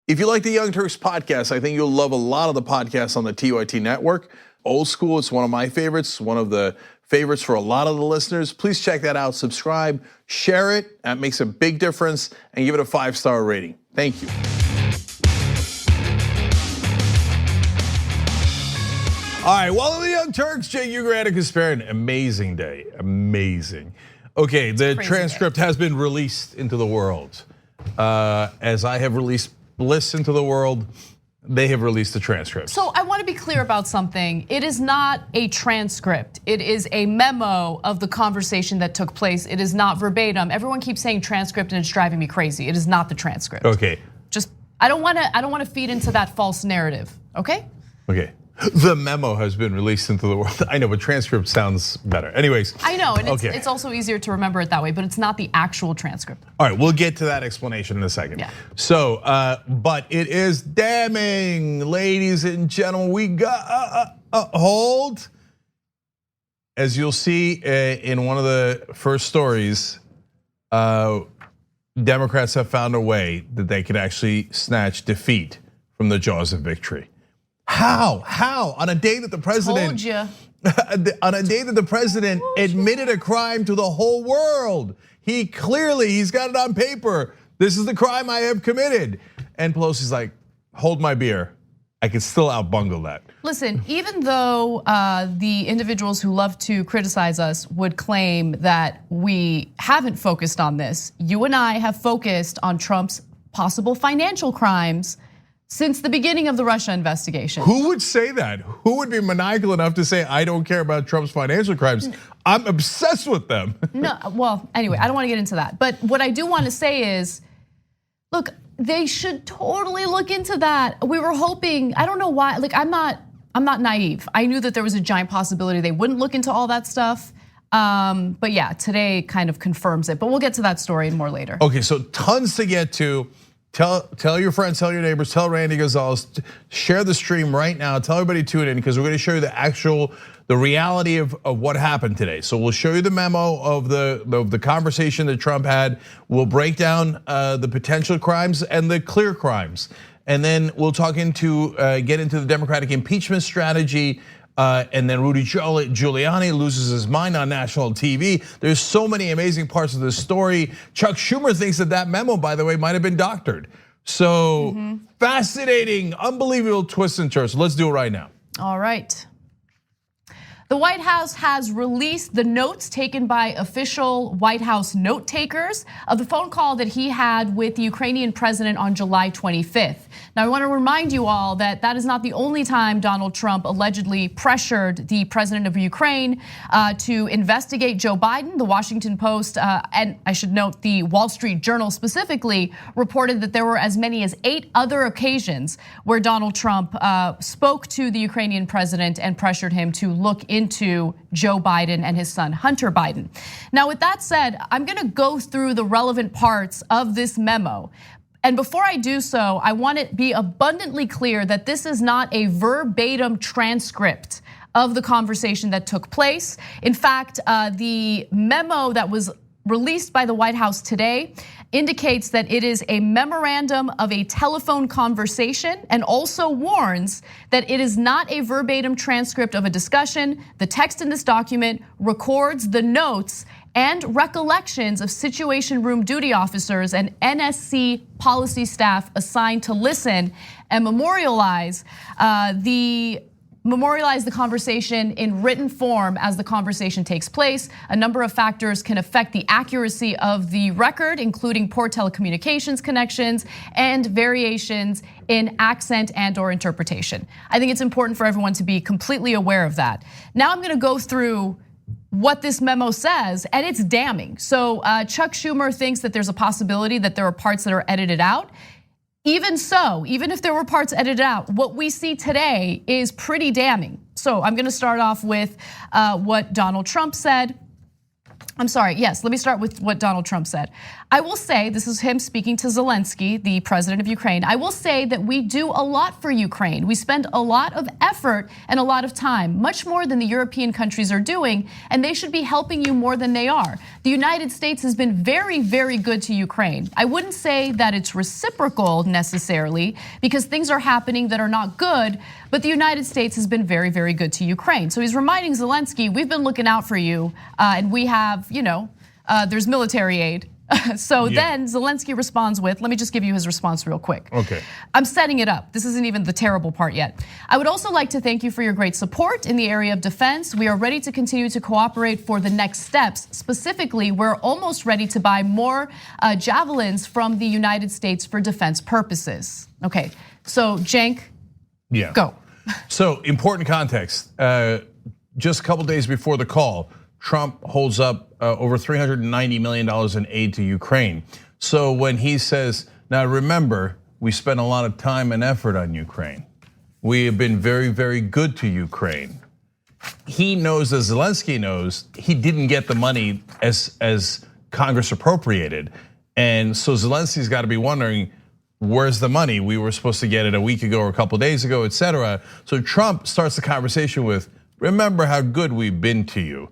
If you like the Young Turks podcast, I think you'll love a lot of the podcasts on the TYT network. Old School, it's one of my favorites, one of the favorites for a lot of the listeners. Please check that out, subscribe, share it. That makes a big difference, and give it a 5-star rating. Thank you. All right, welcome to the Young Turks. Jake Uger, Anna Kasparian. Amazing day, amazing. Okay, the transcript has been released into the world. As I have released Bliss into the world, they have released the transcript. So I want to be clear about something. It is not a transcript. It is a memo of the conversation that took place. It is not verbatim. Everyone keeps saying transcript and it's driving me crazy. It is not the transcript. Okay. Just, I don't want to feed into that false narrative, okay? Okay. The memo has been released into the world. I know, but transcript sounds better. Anyways. I know, and it's also easier to remember it that way, but it's not the actual transcript. All right, we'll get to that explanation in a second. Yeah. So, but it is damning, ladies and gentlemen. We got, hold. As you'll see in one of the first stories, Democrats have found a way that they can actually snatch defeat from the jaws of victory. How? On a day that the president Told you. On a day that the president admitted a crime to the whole world. He's got it on paper. This is the crime I have committed. And Pelosi's like, hold my beer. I can still outbungle that. Listen, even though the individuals who love to criticize us would claim that we haven't focused on this, you and I have focused on Trump's possible financial crimes since the beginning of the Russia investigation. Who would say that? Who would be maniacal enough to say, I don't care about Trump's financial crimes? I'm obsessed with them. No, well, anyway, I don't want to get into that. But what I do want to say is, look, they should totally look into that. We were hoping, I don't know why, like I'm not naive. I knew that there was a giant possibility they wouldn't look into all that stuff. But yeah, today kind of confirms it. But we'll get to that story and more later. Okay, so tons to get to. Tell your friends, tell your neighbors, tell Randy Gonzalez, share the stream right now. Tell everybody to tune in because we're going to show you the reality of what happened today. So we'll show you the memo of the conversation that Trump had. We'll break down the potential crimes and the clear crimes, and then we'll get into the Democratic impeachment strategy. And then Rudy Giuliani loses his mind on national TV. There's so many amazing parts of this story. Chuck Schumer thinks that memo, by the way, might have been doctored. So fascinating, unbelievable twists and turns. So let's do it right now. All right. The White House has released the notes taken by official White House note takers of the phone call that he had with the Ukrainian president on July 25th. Now, I want to remind you all that that is not the only time Donald Trump allegedly pressured the president of Ukraine to investigate Joe Biden. The Washington Post, and I should note the Wall Street Journal specifically, reported that there were as many as 8 other occasions where Donald Trump spoke to the Ukrainian president and pressured him to look into Joe Biden and his son, Hunter Biden. Now, with that said, I'm gonna go through the relevant parts of this memo. And before I do so, I want to be abundantly clear that this is not a verbatim transcript of the conversation that took place. In fact, the memo that was released by the White House today indicates that it is a memorandum of a telephone conversation and also warns that it is not a verbatim transcript of a discussion. The text in this document records the notes and recollections of Situation Room duty officers and NSC policy staff assigned to listen and memorialize the conversation in written form as the conversation takes place. A number of factors can affect the accuracy of the record, including poor telecommunications connections and variations in accent and/or interpretation. I think it's important for everyone to be completely aware of that. Now I'm gonna go through what this memo says, and it's damning. So Chuck Schumer thinks that there's a possibility that there are parts that are edited out. Even so, even if there were parts edited out, what we see today is pretty damning. So I'm gonna start off with what Donald Trump said. I'm sorry, yes, let me start with what Donald Trump said. I will say, this is him speaking to Zelensky, the president of Ukraine. I will say that we do a lot for Ukraine. We spend a lot of effort and a lot of time, much more than the European countries are doing, and they should be helping you more than they are. The United States has been very, very good to Ukraine. I wouldn't say that it's reciprocal necessarily, because things are happening that are not good, but the United States has been very, very good to Ukraine. So he's reminding Zelensky, we've been looking out for you, and we have, there's military aid. So then Zelensky responds with, let me just give you his response real quick. Okay. I'm setting it up. This isn't even the terrible part yet. I would also like to thank you for your great support in the area of defense. We are ready to continue to cooperate for the next steps. Specifically, we're almost ready to buy more javelins from the United States for defense purposes. Okay, so Cenk, go. So important context. Just a couple days before the call, Trump holds up over $390 million in aid to Ukraine. So when he says, now remember, we spent a lot of time and effort on Ukraine. We have been very, very good to Ukraine. He knows, as Zelensky knows, he didn't get the money as Congress appropriated. And so Zelensky's got to be wondering, where's the money? We were supposed to get it a week ago or a couple days ago, et cetera. So Trump starts the conversation with, remember how good we've been to you.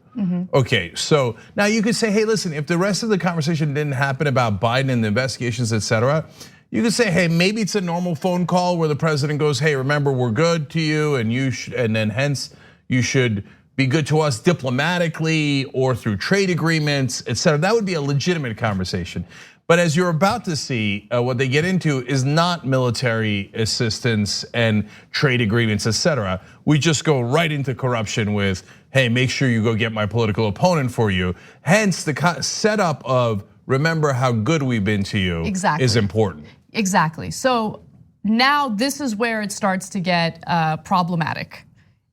Okay, so now you could say, hey, listen, if the rest of the conversation didn't happen about Biden and the investigations, et cetera, you could say, hey, maybe it's a normal phone call where the president goes, hey, remember we're good to you, and then hence you should be good to us diplomatically or through trade agreements, et cetera. That would be a legitimate conversation. But as you're about to see, what they get into is not military assistance and trade agreements, et cetera. We just go right into corruption with, hey, make sure you go get my political opponent for you. Hence, the setup of remember how good we've been to you is important. Exactly. So now this is where it starts to get problematic.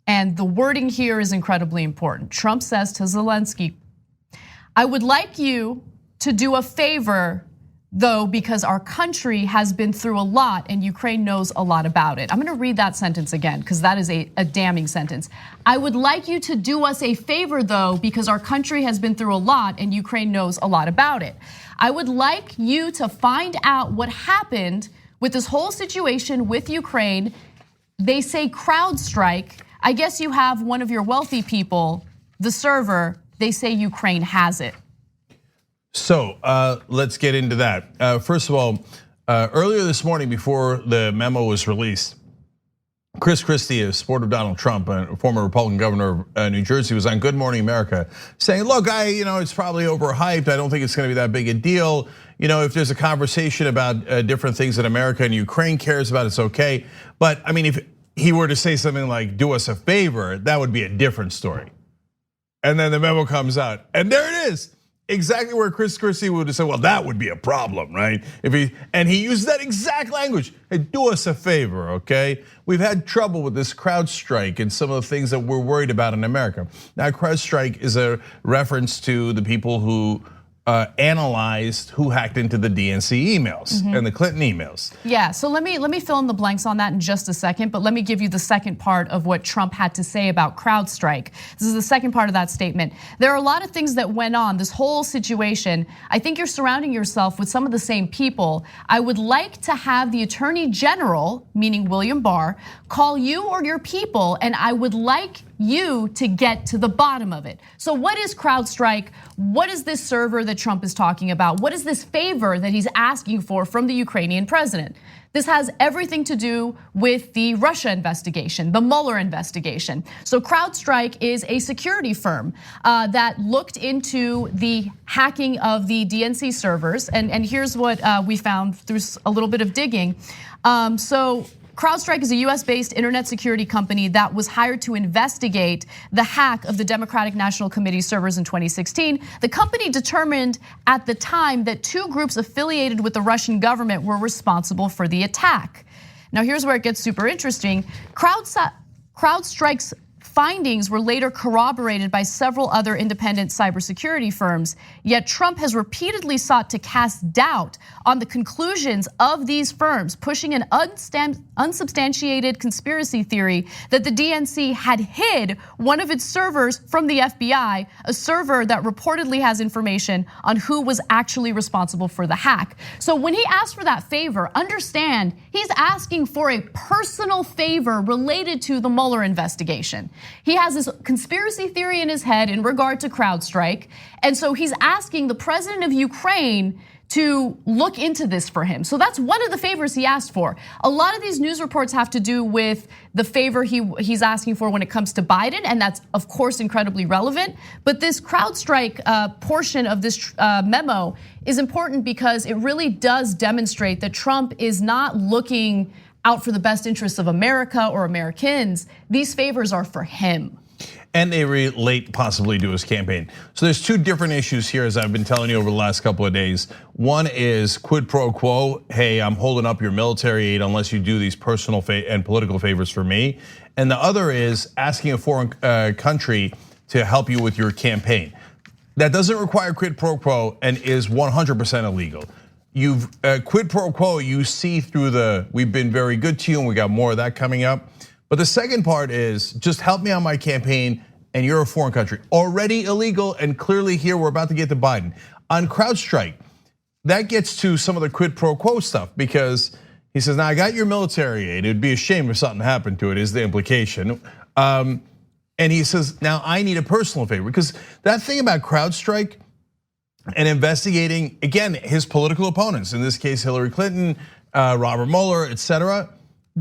And the wording here is incredibly important. Trump says to Zelensky, I would like you to do a favor, though, because our country has been through a lot and Ukraine knows a lot about it. I'm gonna read that sentence again, because that is a damning sentence. I would like you to do us a favor, though, because our country has been through a lot and Ukraine knows a lot about it. I would like you to find out what happened with this whole situation with Ukraine. They say CrowdStrike. I guess you have one of your wealthy people, the server, they say Ukraine has it. So let's get into that. First of all, earlier this morning before the memo was released, Chris Christie, a supporter of Donald Trump, a former Republican governor of New Jersey, was on Good Morning America saying, look, it's probably overhyped. I don't think it's gonna be that big a deal. If there's a conversation about different things that America and Ukraine cares about, it's okay. But I mean, if he were to say something like, do us a favor, that would be a different story. And then the memo comes out, and there it is. Exactly where Chris Christie would have said, well, that would be a problem, right? And he used that exact language. Hey, do us a favor, okay? We've had trouble with this CrowdStrike and some of the things that we're worried about in America. Now, CrowdStrike is a reference to the people who analyzed who hacked into the DNC emails and the Clinton emails. Yeah, so let me fill in the blanks on that in just a second, but let me give you the second part of what Trump had to say about CrowdStrike. This is the second part of that statement. There are a lot of things that went on, this whole situation. I think you're surrounding yourself with some of the same people. I would like to have the Attorney General, meaning William Barr, call you or your people, and I would like you to get to the bottom of it. So what is CrowdStrike? What is this server that Trump is talking about? What is this favor that he's asking for from the Ukrainian president? This has everything to do with the Russia investigation, the Mueller investigation. So CrowdStrike is a security firm that looked into the hacking of the DNC servers. And here's what we found through a little bit of digging. So CrowdStrike is a US-based internet security company that was hired to investigate the hack of the Democratic National Committee servers in 2016. The company determined at the time that two groups affiliated with the Russian government were responsible for the attack. Now here's where it gets super interesting. CrowdStrike's findings were later corroborated by several other independent cybersecurity firms. Yet Trump has repeatedly sought to cast doubt on the conclusions of these firms, pushing an unsubstantiated conspiracy theory that the DNC had hid one of its servers from the FBI, a server that reportedly has information on who was actually responsible for the hack. So when he asked for that favor, understand he's asking for a personal favor related to the Mueller investigation. He has this conspiracy theory in his head in regard to CrowdStrike, and so he's asking the president of Ukraine to look into this for him. So that's one of the favors he asked for. A lot of these news reports have to do with the favor he's asking for when it comes to Biden, and that's of course incredibly relevant. But this CrowdStrike portion of this memo is important because it really does demonstrate that Trump is not looking out for the best interests of America or Americans. These favors are for him. And they relate possibly to his campaign. So there's two different issues here, as I've been telling you over the last couple of days. One is quid pro quo. Hey, I'm holding up your military aid unless you do these personal and political favors for me. And the other is asking a foreign country to help you with your campaign. That doesn't require quid pro quo and is 100% illegal. You've quid pro quo, you see through we've been very good to you and we got more of that coming up. But the second part is just help me on my campaign and you're a foreign country. Already illegal, and clearly here we're about to get to Biden. On CrowdStrike, that gets to some of the quid pro quo stuff because he says, now I got your military aid. It'd be a shame if something happened to it, is the implication. And he says, now I need a personal favor, because that thing about CrowdStrike and investigating, again, his political opponents, in this case, Hillary Clinton, Robert Mueller, etc.,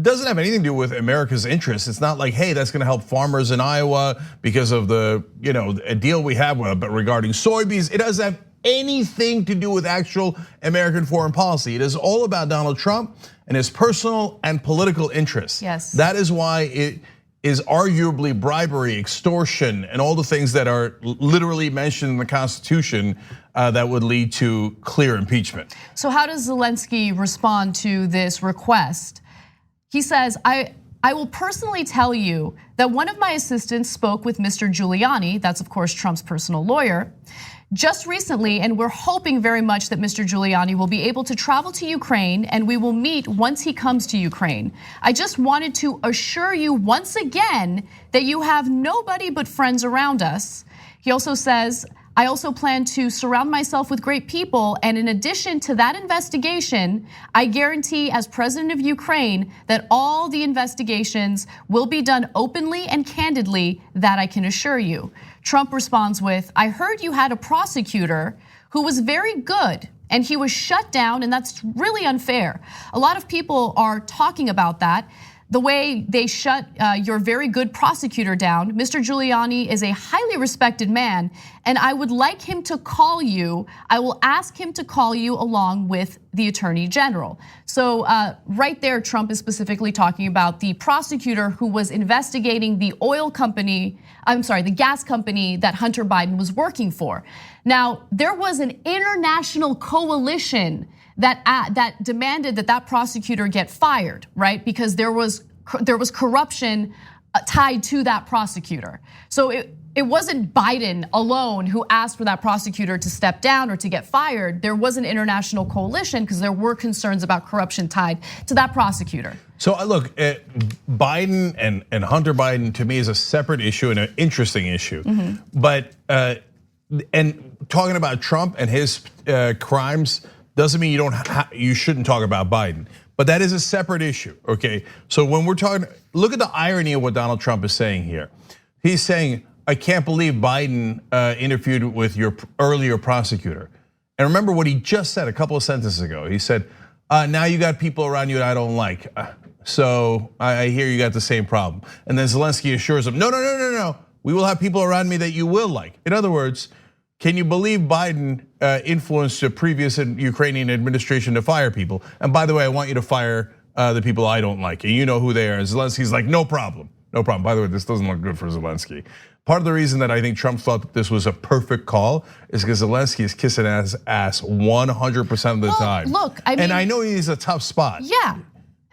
doesn't have anything to do with America's interests. It's not like, hey, that's gonna help farmers in Iowa because of the a deal we have regarding soybeans. It doesn't have anything to do with actual American foreign policy. It is all about Donald Trump and his personal and political interests. Yes. That is why it is arguably bribery, extortion, and all the things that are literally mentioned in the Constitution that would lead to clear impeachment. So how does Zelensky respond to this request? He says, I will personally tell you that one of my assistants spoke with Mr. Giuliani, that's of course Trump's personal lawyer, just recently, and we're hoping very much that Mr. Giuliani will be able to travel to Ukraine and we will meet once he comes to Ukraine. I just wanted to assure you once again that you have nobody but friends around us. He also says, I also plan to surround myself with great people, and in addition to that investigation, I guarantee as president of Ukraine that all the investigations will be done openly and candidly, that I can assure you. Trump responds with, I heard you had a prosecutor who was very good and he was shut down, and that's really unfair. A lot of people are talking about that. The way they shut your very good prosecutor down. Mr. Giuliani is a highly respected man, and I would like him to call you. I will ask him to call you along with the Attorney General. So right there, Trump is specifically talking about the prosecutor who was investigating the the gas company that Hunter Biden was working for. Now, there was an international coalition that demanded that prosecutor get fired, right? Because there was corruption tied to that prosecutor. So it wasn't Biden alone who asked for that prosecutor to step down or to get fired. There was an international coalition because there were concerns about corruption tied to that prosecutor. So look, Biden and Hunter Biden to me is a separate issue and an interesting issue. But and talking about Trump and his crimes doesn't mean you shouldn't talk about Biden. But that is a separate issue, okay? So when we're talking, look at the irony of what Donald Trump is saying here. He's saying, I can't believe Biden interviewed with your earlier prosecutor. And remember what he just said a couple of sentences ago. He said, now you got people around you that I don't like. So I hear you got the same problem. And then Zelensky assures him, no. We will have people around me that you will like. In other words, can you believe Biden influenced a previous Ukrainian administration to fire people? And by the way, I want you to fire the people I don't like, and you know who they are. And Zelensky's like, no problem. By the way, this doesn't look good for Zelensky. Part of the reason that I think Trump thought that this was a perfect call is because Zelensky is kissing his ass 100% of the time. Look, I mean, and I know he's a tough spot. Yeah.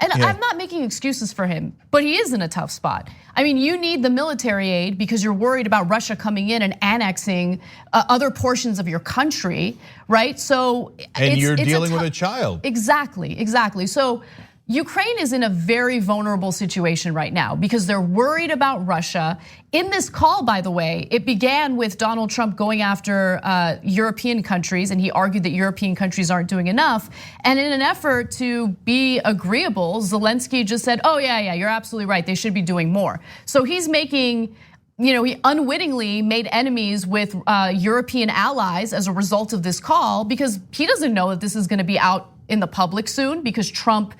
And I'm not making excuses for him, but he is in a tough spot. I mean, you need the military aid because you're worried about Russia coming in and annexing other portions of your country, right? So you're dealing with a child. Exactly. So Ukraine is in a very vulnerable situation right now because they're worried about Russia. In this call, by the way, it began with Donald Trump going after European countries, and he argued that European countries aren't doing enough. And in an effort to be agreeable, Zelensky just said, oh yeah, you're absolutely right, they should be doing more. So he's making, he unwittingly made enemies with European allies as a result of this call because he doesn't know that this is gonna be out in the public soon because Trump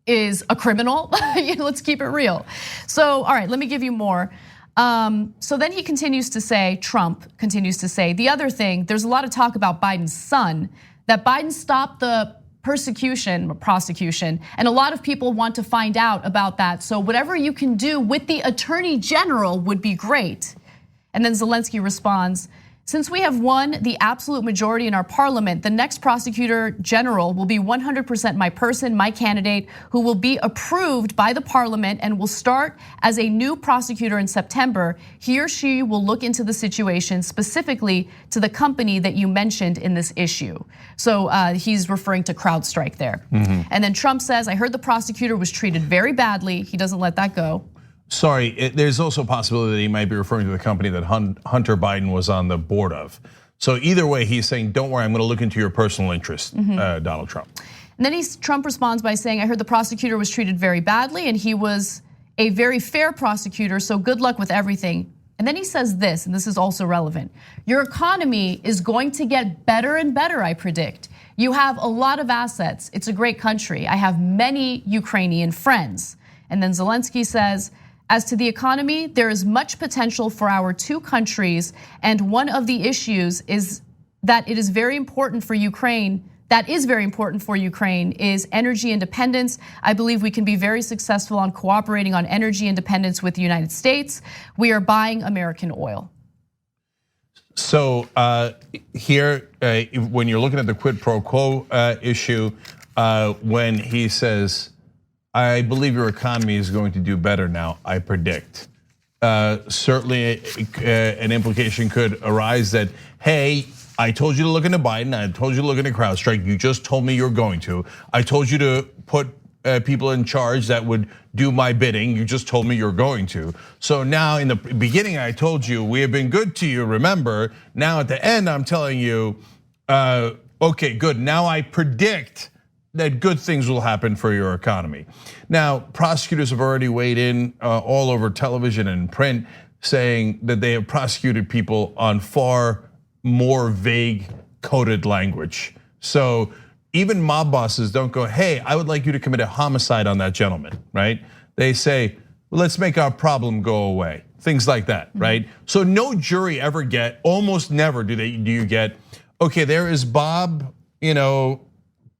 is a criminal. Let's keep it real. So, all right, let me give you more. So then he continues to say, Trump continues to say, the other thing, there's a lot of talk about Biden's son, that Biden stopped the prosecution, and a lot of people want to find out about that. So whatever you can do with the attorney general would be great. And then Zelensky responds, since we have won the absolute majority in our parliament, the next prosecutor general will be 100% my person, my candidate, who will be approved by the parliament and will start as a new prosecutor in September. He or she will look into the situation specifically to the company that you mentioned in this issue. So he's referring to CrowdStrike there. And then Trump says, I heard the prosecutor was treated very badly. He doesn't let that go. Sorry, there's also a possibility that he might be referring to the company that Hunter Biden was on the board of. So either way, he's saying, don't worry, I'm gonna look into your personal interest, Donald Trump. And then Trump responds by saying, I heard the prosecutor was treated very badly and he was a very fair prosecutor, so good luck with everything. And then he says this, and this is also relevant. Your economy is going to get better and better, I predict. You have a lot of assets. It's a great country. I have many Ukrainian friends. And then Zelensky says, as to the economy, there is much potential for our two countries, and one of the issues is that it is very important for Ukraine. That is very important for Ukraine is energy independence. I believe we can be very successful on cooperating on energy independence with the United States. We are buying American oil. So here, when you're looking at the quid pro quo issue, when he says, I believe your economy is going to do better now, I predict. Certainly an implication could arise that, hey, I told you to look into Biden, I told you to look into CrowdStrike, you just told me you're going to. I told you to put people in charge that would do my bidding, you just told me you're going to. So now in the beginning I told you, we have been good to you, remember. Now at the end I'm telling you, okay, good, now I predict that good things will happen for your economy. Now, prosecutors have already weighed in all over television and print saying that they have prosecuted people on far more vague coded language. So even mob bosses don't go, hey, I would like you to commit a homicide on that gentleman, right? They say, well, let's make our problem go away. Things like that, right? So no jury ever almost never do you get, okay, there is Bob,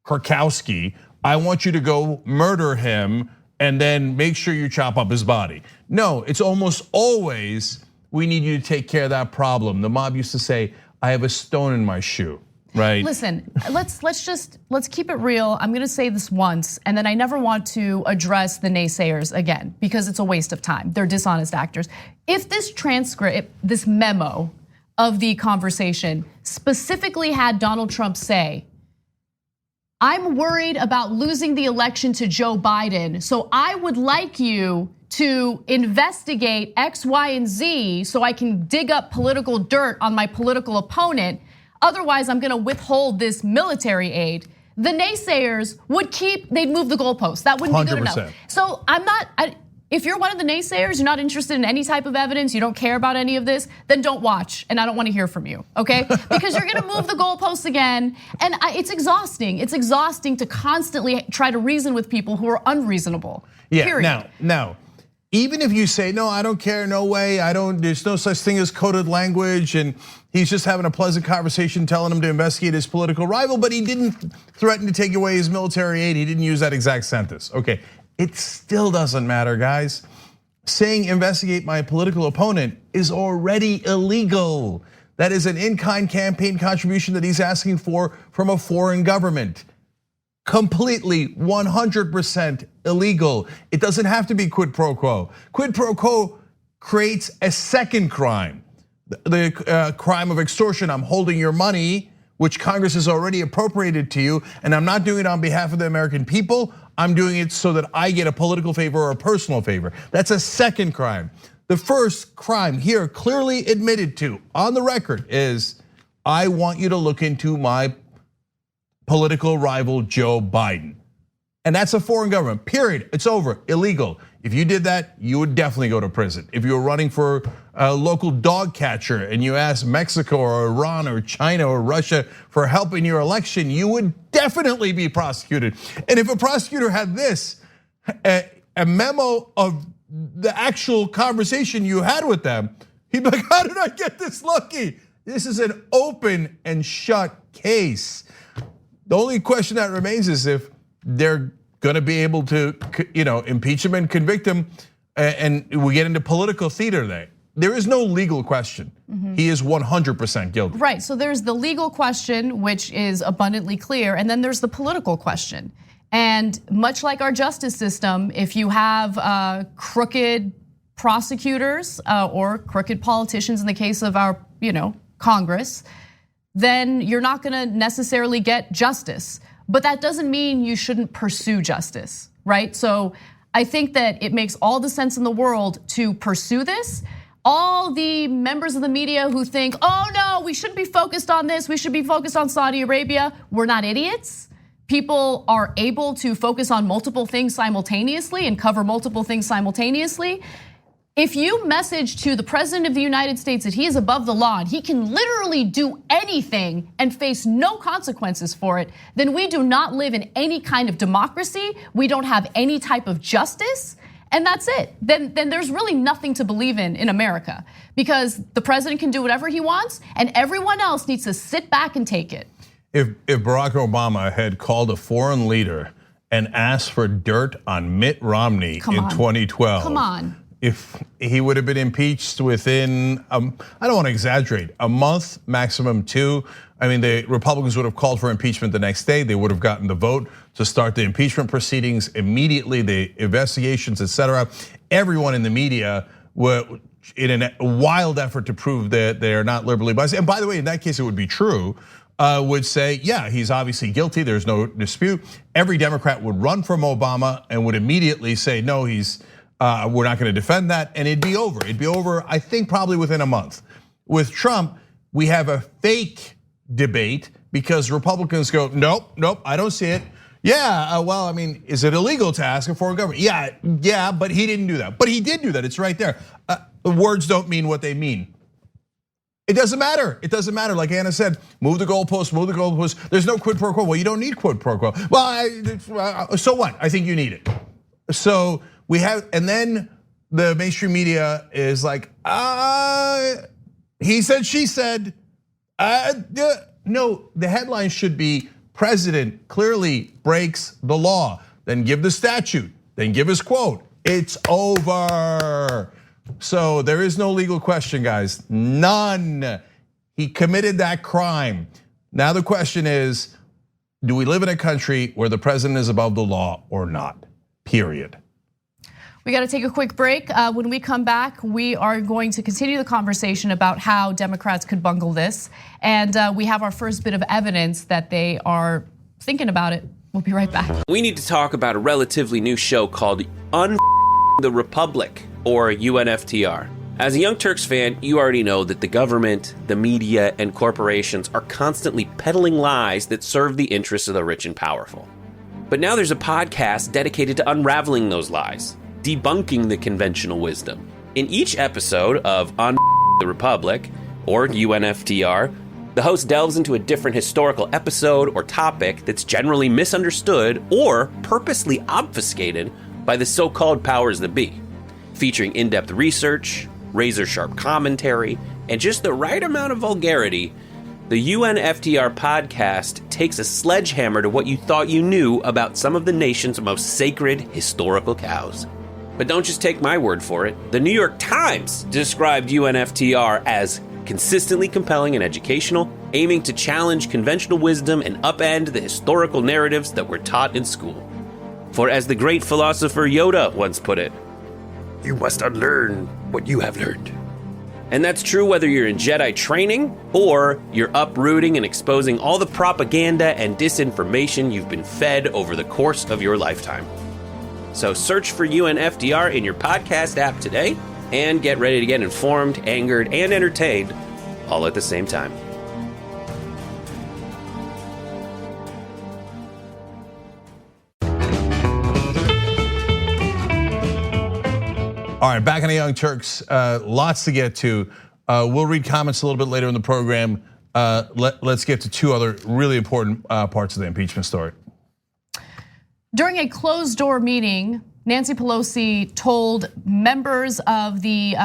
Kurkowski, I want you to go murder him and then make sure you chop up his body. No, it's almost always, we need you to take care of that problem. The mob used to say, I have a stone in my shoe, right? Listen, let's keep it real. I'm gonna say this once, and then I never want to address the naysayers again because it's a waste of time. They're dishonest actors. If this transcript, this memo of the conversation specifically had Donald Trump say, I'm worried about losing the election to Joe Biden, so I would like you to investigate X, Y, and Z so I can dig up political dirt on my political opponent. Otherwise, I'm gonna withhold this military aid. The naysayers they'd move the goalposts. That wouldn't be good enough. So if you're one of the naysayers, you're not interested in any type of evidence, you don't care about any of this, then don't watch, and I don't wanna hear from you, okay? Because you're gonna move the goalposts again, and it's exhausting. It's exhausting to constantly try to reason with people who are unreasonable, period. Now, even if you say, no, I don't care, no way, there's no such thing as coded language, and he's just having a pleasant conversation telling him to investigate his political rival, but he didn't threaten to take away his military aid, he didn't use that exact sentence, okay. It still doesn't matter, guys. Saying investigate my political opponent is already illegal. That is an in-kind campaign contribution that he's asking for from a foreign government. completely 100% illegal. It doesn't have to be quid pro quo. Quid pro quo creates a second crime, the crime of extortion. I'm holding your money, which Congress has already appropriated to you, and I'm not doing it on behalf of the American people. I'm doing it so that I get a political favor or a personal favor. That's a second crime. The first crime here, clearly admitted to on the record, is I want you to look into my political rival, Joe Biden. And that's a foreign government, period. It's over, illegal. If you did that, you would definitely go to prison. If you were running for a local dog catcher and you asked Mexico or Iran or China or Russia for help in your election, you would definitely be prosecuted. And if a prosecutor had this, a memo of the actual conversation you had with them, he'd be like, how did I get this lucky? This is an open and shut case. The only question that remains is if they're gonna be able to, impeach him and convict him, and we get into political theater there. There is no legal question. He is 100% guilty. Right, so there's the legal question, which is abundantly clear, and then there's the political question. And much like our justice system, if you have crooked prosecutors or crooked politicians in the case of our, Congress, then you're not gonna necessarily get justice. But that doesn't mean you shouldn't pursue justice, right? So I think that it makes all the sense in the world to pursue this. All the members of the media who think, oh no, we shouldn't be focused on this, we should be focused on Saudi Arabia, we're not idiots. People are able to focus on multiple things simultaneously and cover multiple things simultaneously. If you message to the President of the United States that he is above the law and he can literally do anything and face no consequences for it, then we do not live in any kind of democracy. We don't have any type of justice, and that's it. Then there's really nothing to believe in America, because the president can do whatever he wants and everyone else needs to sit back and take it. If Barack Obama had called a foreign leader and asked for dirt on Mitt Romney in 2012. Come on. If he would have been impeached within, I don't want to exaggerate, a month, maximum 2. I mean, the Republicans would have called for impeachment the next day. They would have gotten the vote to start the impeachment proceedings immediately, the investigations, etc. Everyone in the media were in a wild effort to prove that they are not liberally biased. And by the way, in that case, it would be true. Would say, yeah, he's obviously guilty, there's no dispute. Every Democrat would run from Obama and would immediately say, no, we're not gonna defend that, and it'd be over. It'd be over, I think, probably within a month. With Trump, we have a fake debate because Republicans go, nope, I don't see it. Yeah, well, I mean, is it illegal to ask a foreign government? Yeah, but he didn't do that. But he did do that, it's right there. The words don't mean what they mean. It doesn't matter, like Anna said, move the goalpost. There's no quid pro quo. Well, you don't need quid pro quo. Well, so what? I think you need it. So we have, and then the mainstream media is like, he said, she said. No, the headline should be, President clearly breaks the law. Then give the statute, then give his quote. It's over. So there is no legal question, guys, none. He committed that crime. Now the question is, do we live in a country where the president is above the law or not, period? We got to take a quick break. When we come back, we are going to continue the conversation about how Democrats could bungle this. And we have our first bit of evidence that they are thinking about it. We'll be right back. We need to talk about a relatively new show called the Republic, or UNFTR. As a Young Turks fan, you already know that the government, the media, and corporations are constantly peddling lies that serve the interests of the rich and powerful. But now there's a podcast dedicated to unraveling those lies, debunking the conventional wisdom. In each episode of On the Republic, or UNFTR, the host delves into a different historical episode or topic that's generally misunderstood or purposely obfuscated by the so-called powers that be. Featuring in-depth research, razor-sharp commentary, and just the right amount of vulgarity, the UNFTR podcast takes a sledgehammer to what you thought you knew about some of the nation's most sacred historical cows. But don't just take my word for it. The New York Times described UNFTR as consistently compelling and educational, aiming to challenge conventional wisdom and upend the historical narratives that were taught in school. For as the great philosopher Yoda once put it, "You must unlearn what you have learned." And that's true whether you're in Jedi training or you're uprooting and exposing all the propaganda and disinformation you've been fed over the course of your lifetime. So search for UNFDR in your podcast app today and get ready to get informed, angered, and entertained all at the same time. All right, back on the Young Turks, lots to get to. We'll read comments a little bit later in the program. Let's get to two other really important parts of the impeachment story. During a closed-door meeting, Nancy Pelosi told members of the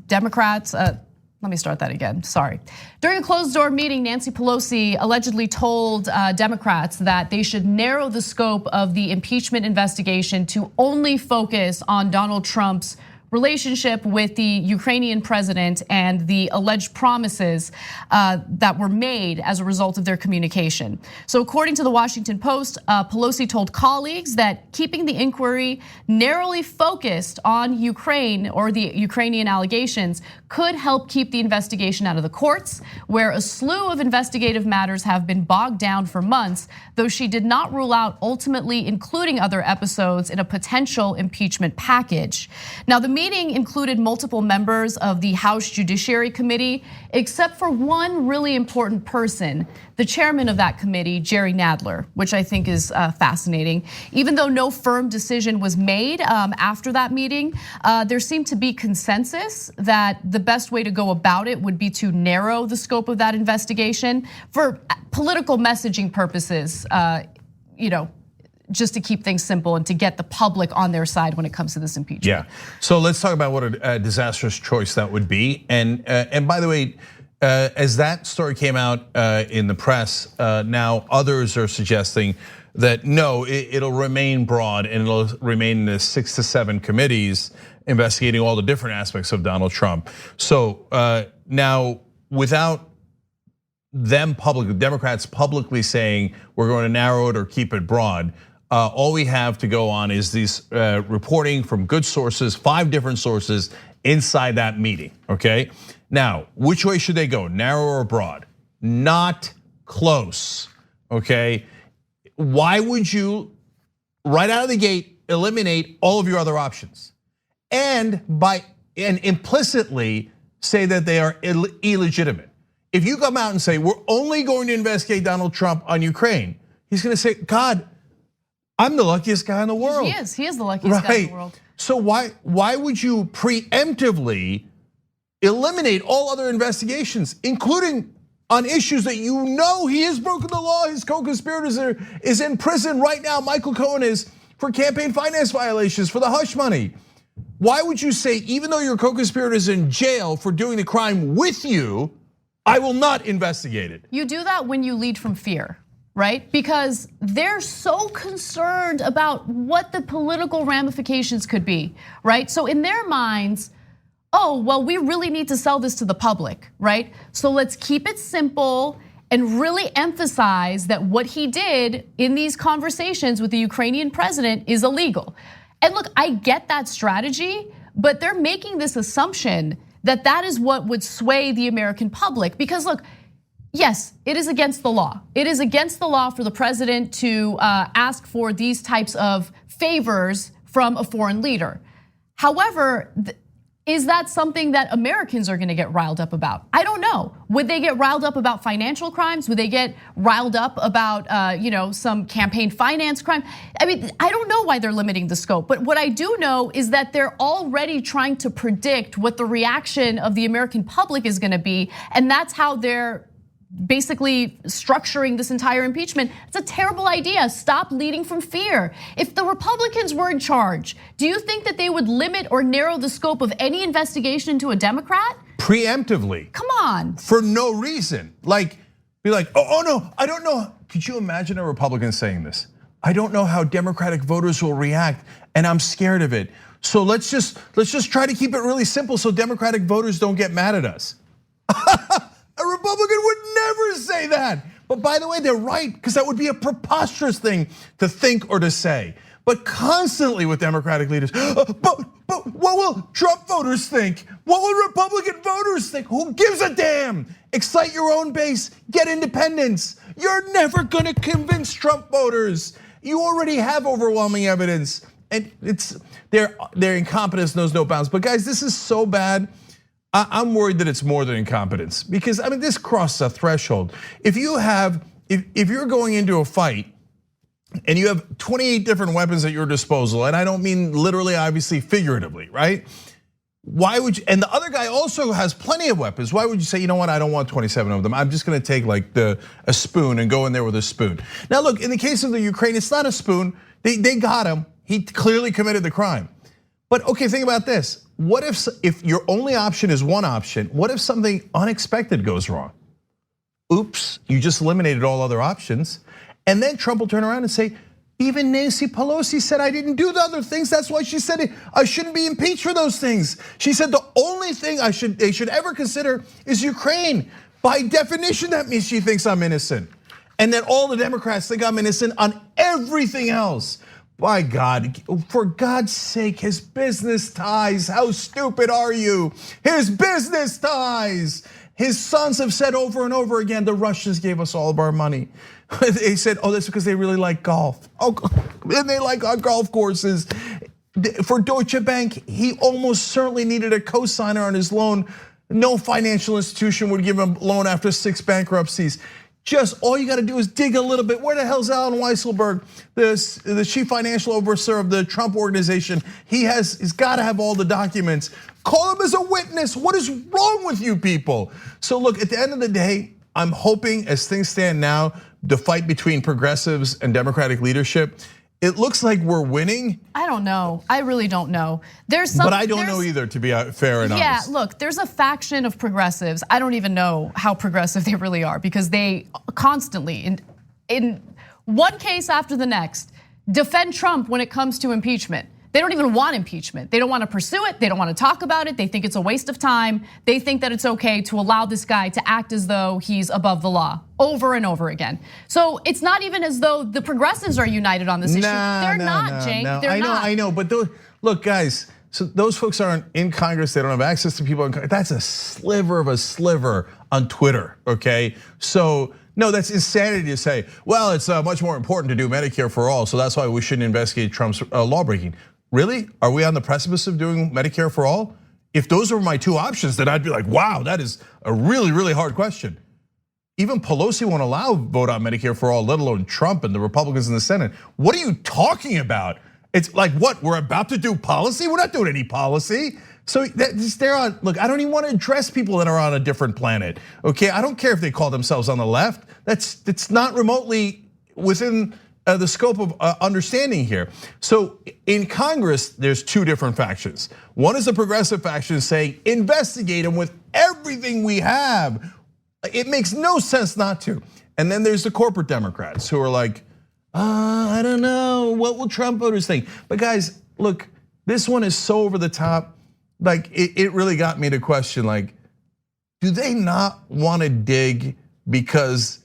Democrats, let me start that again, sorry. During a closed-door meeting, Nancy Pelosi allegedly told Democrats that they should narrow the scope of the impeachment investigation to only focus on Donald Trump's relationship with the Ukrainian president and the alleged promises that were made as a result of their communication. So according to the Washington Post, Pelosi told colleagues that keeping the inquiry narrowly focused on Ukraine or the Ukrainian allegations could help keep the investigation out of the courts, where a slew of investigative matters have been bogged down for months, though she did not rule out ultimately including other episodes in a potential impeachment package. Now, the meeting included multiple members of the House Judiciary Committee, except for one really important person, the chairman of that committee, Jerry Nadler, which I think is fascinating. Even though no firm decision was made after that meeting, there seemed to be consensus that the best way to go about it would be to narrow the scope of that investigation for political messaging purposes, just to keep things simple and to get the public on their side when it comes to this impeachment. Yeah, so let's talk about what a disastrous choice that would be. And by the way, as that story came out in the press, now others are suggesting that no, it'll remain broad and it'll remain in the 6 to 7 committees investigating all the different aspects of Donald Trump. So now, without them Democrats publicly saying we're going to narrow it or keep it broad, all we have to go on is these reporting from good sources, 5 different sources inside that meeting, okay? Now, which way should they go, narrow or broad? Not close, okay? Why would you, right out of the gate, eliminate all of your other options? And implicitly say that they are illegitimate. If you come out and say, we're only going to investigate Donald Trump on Ukraine, he's gonna say, God, I'm the luckiest guy in the world. He is the luckiest guy in the world. So why would you preemptively eliminate all other investigations, including on issues that you know he has broken the law, his co-conspirators is in prison right now, Michael Cohen is, for campaign finance violations, for the hush money. Why would you say, even though your co-conspirator is in jail for doing the crime with you, I will not investigate it? You do that when you lead from fear, right? Because they're so concerned about what the political ramifications could be, right? So in their minds, oh, well, we really need to sell this to the public, right? So let's keep it simple and really emphasize that what he did in these conversations with the Ukrainian president is illegal. And look, I get that strategy, but they're making this assumption that that is what would sway the American public. Because look, yes, it is against the law. It is against the law for the president to ask for these types of favors from a foreign leader. However, is that something that Americans are gonna get riled up about? I don't know. Would they get riled up about financial crimes? Would they get riled up about some campaign finance crime? I mean, I don't know why they're limiting the scope, but what I do know is that they're already trying to predict what the reaction of the American public is gonna be, and that's how they're basically structuring this entire impeachment. It's a terrible idea. Stop leading from fear. If the Republicans were in charge, do you think that they would limit or narrow the scope of any investigation to a Democrat? Preemptively. Come on. For no reason. Like, be like, oh no, I don't know. Could you imagine a Republican saying this? I don't know how Democratic voters will react, and I'm scared of it. So let's just try to keep it really simple so Democratic voters don't get mad at us. A Republican would never say that. But by the way, they're right, because that would be a preposterous thing to think or to say. But constantly with Democratic leaders, but what will Trump voters think? What will Republican voters think? Who gives a damn? Excite your own base, get independence. You're never gonna convince Trump voters. You already have overwhelming evidence. And it's their incompetence knows no bounds. But guys, this is so bad. I'm worried that it's more than incompetence, because I mean this crosses a threshold. If you're going into a fight and you have 28 different weapons at your disposal, and I don't mean literally, obviously, figuratively, right? Why would you? And the other guy also has plenty of weapons. Why would you say, you know what? I don't want 27 of them. I'm just going to take like a spoon and go in there with a spoon. Now, look, in the case of the Ukraine, it's not a spoon. They got him. He clearly committed the crime. But okay, think about this. What if your only option is one option? What if something unexpected goes wrong? Oops, you just eliminated all other options. And then Trump will turn around and say, even Nancy Pelosi said I didn't do the other things. That's why she said I shouldn't be impeached for those things. She said the only thing they should ever consider is Ukraine. By definition, that means she thinks I'm innocent. And then all the Democrats think I'm innocent on everything else. By God, for God's sake, his business ties. How stupid are you? His business ties. His sons have said over and over again, the Russians gave us all of our money. They said, that's because they really like golf. Oh, and they like our golf courses. For Deutsche Bank, he almost certainly needed a cosigner on his loan. No financial institution would give him a loan after 6 bankruptcies. Just all you got to do is dig a little bit. Where the hell's Alan Weisselberg, the chief financial officer of the Trump organization? He's got to have all the documents. Call him as a witness. What is wrong with you people? So look, at the end of the day, I'm hoping as things stand now, the fight between progressives and Democratic leadership, it looks like we're winning. I don't know. I really don't know. But I don't know either, to be fair and honest. Yeah, look, there's a faction of progressives. I don't even know how progressive they really are, because they constantly, in one case after the next, defend Trump when it comes to impeachment. They don't even want impeachment. They don't want to pursue it. They don't want to talk about it. They think it's a waste of time. They think that it's okay to allow this guy to act as though he's above the law over and over again. So it's not even as though the progressives are united on this issue. They're not, Cenk. They're not. I know, but look, guys, so those folks aren't in Congress. They don't have access to people in Congress. That's a sliver of a sliver on Twitter, okay? So no, that's insanity to say, well, it's much more important to do Medicare for all, so that's why we shouldn't investigate Trump's lawbreaking. Really? Are we on the precipice of doing Medicare for all? If those were my two options, then I'd be like, wow, that is a really, really hard question. Even Pelosi won't allow vote on Medicare for all, let alone Trump and the Republicans in the Senate. What are you talking about? It's like, what, we're about to do policy? We're not doing any policy. So they're on, look, I don't even want to address people that are on a different planet, okay? I don't care if they call themselves on the left. It's not remotely within the scope of understanding here. So in Congress, there's two different factions. One is the progressive faction saying, investigate them with everything we have. It makes no sense not to. And then there's the corporate Democrats who are like, I don't know, what will Trump voters think? But guys, look, this one is so over the top. Like it really got me to question, like, do they not want to dig because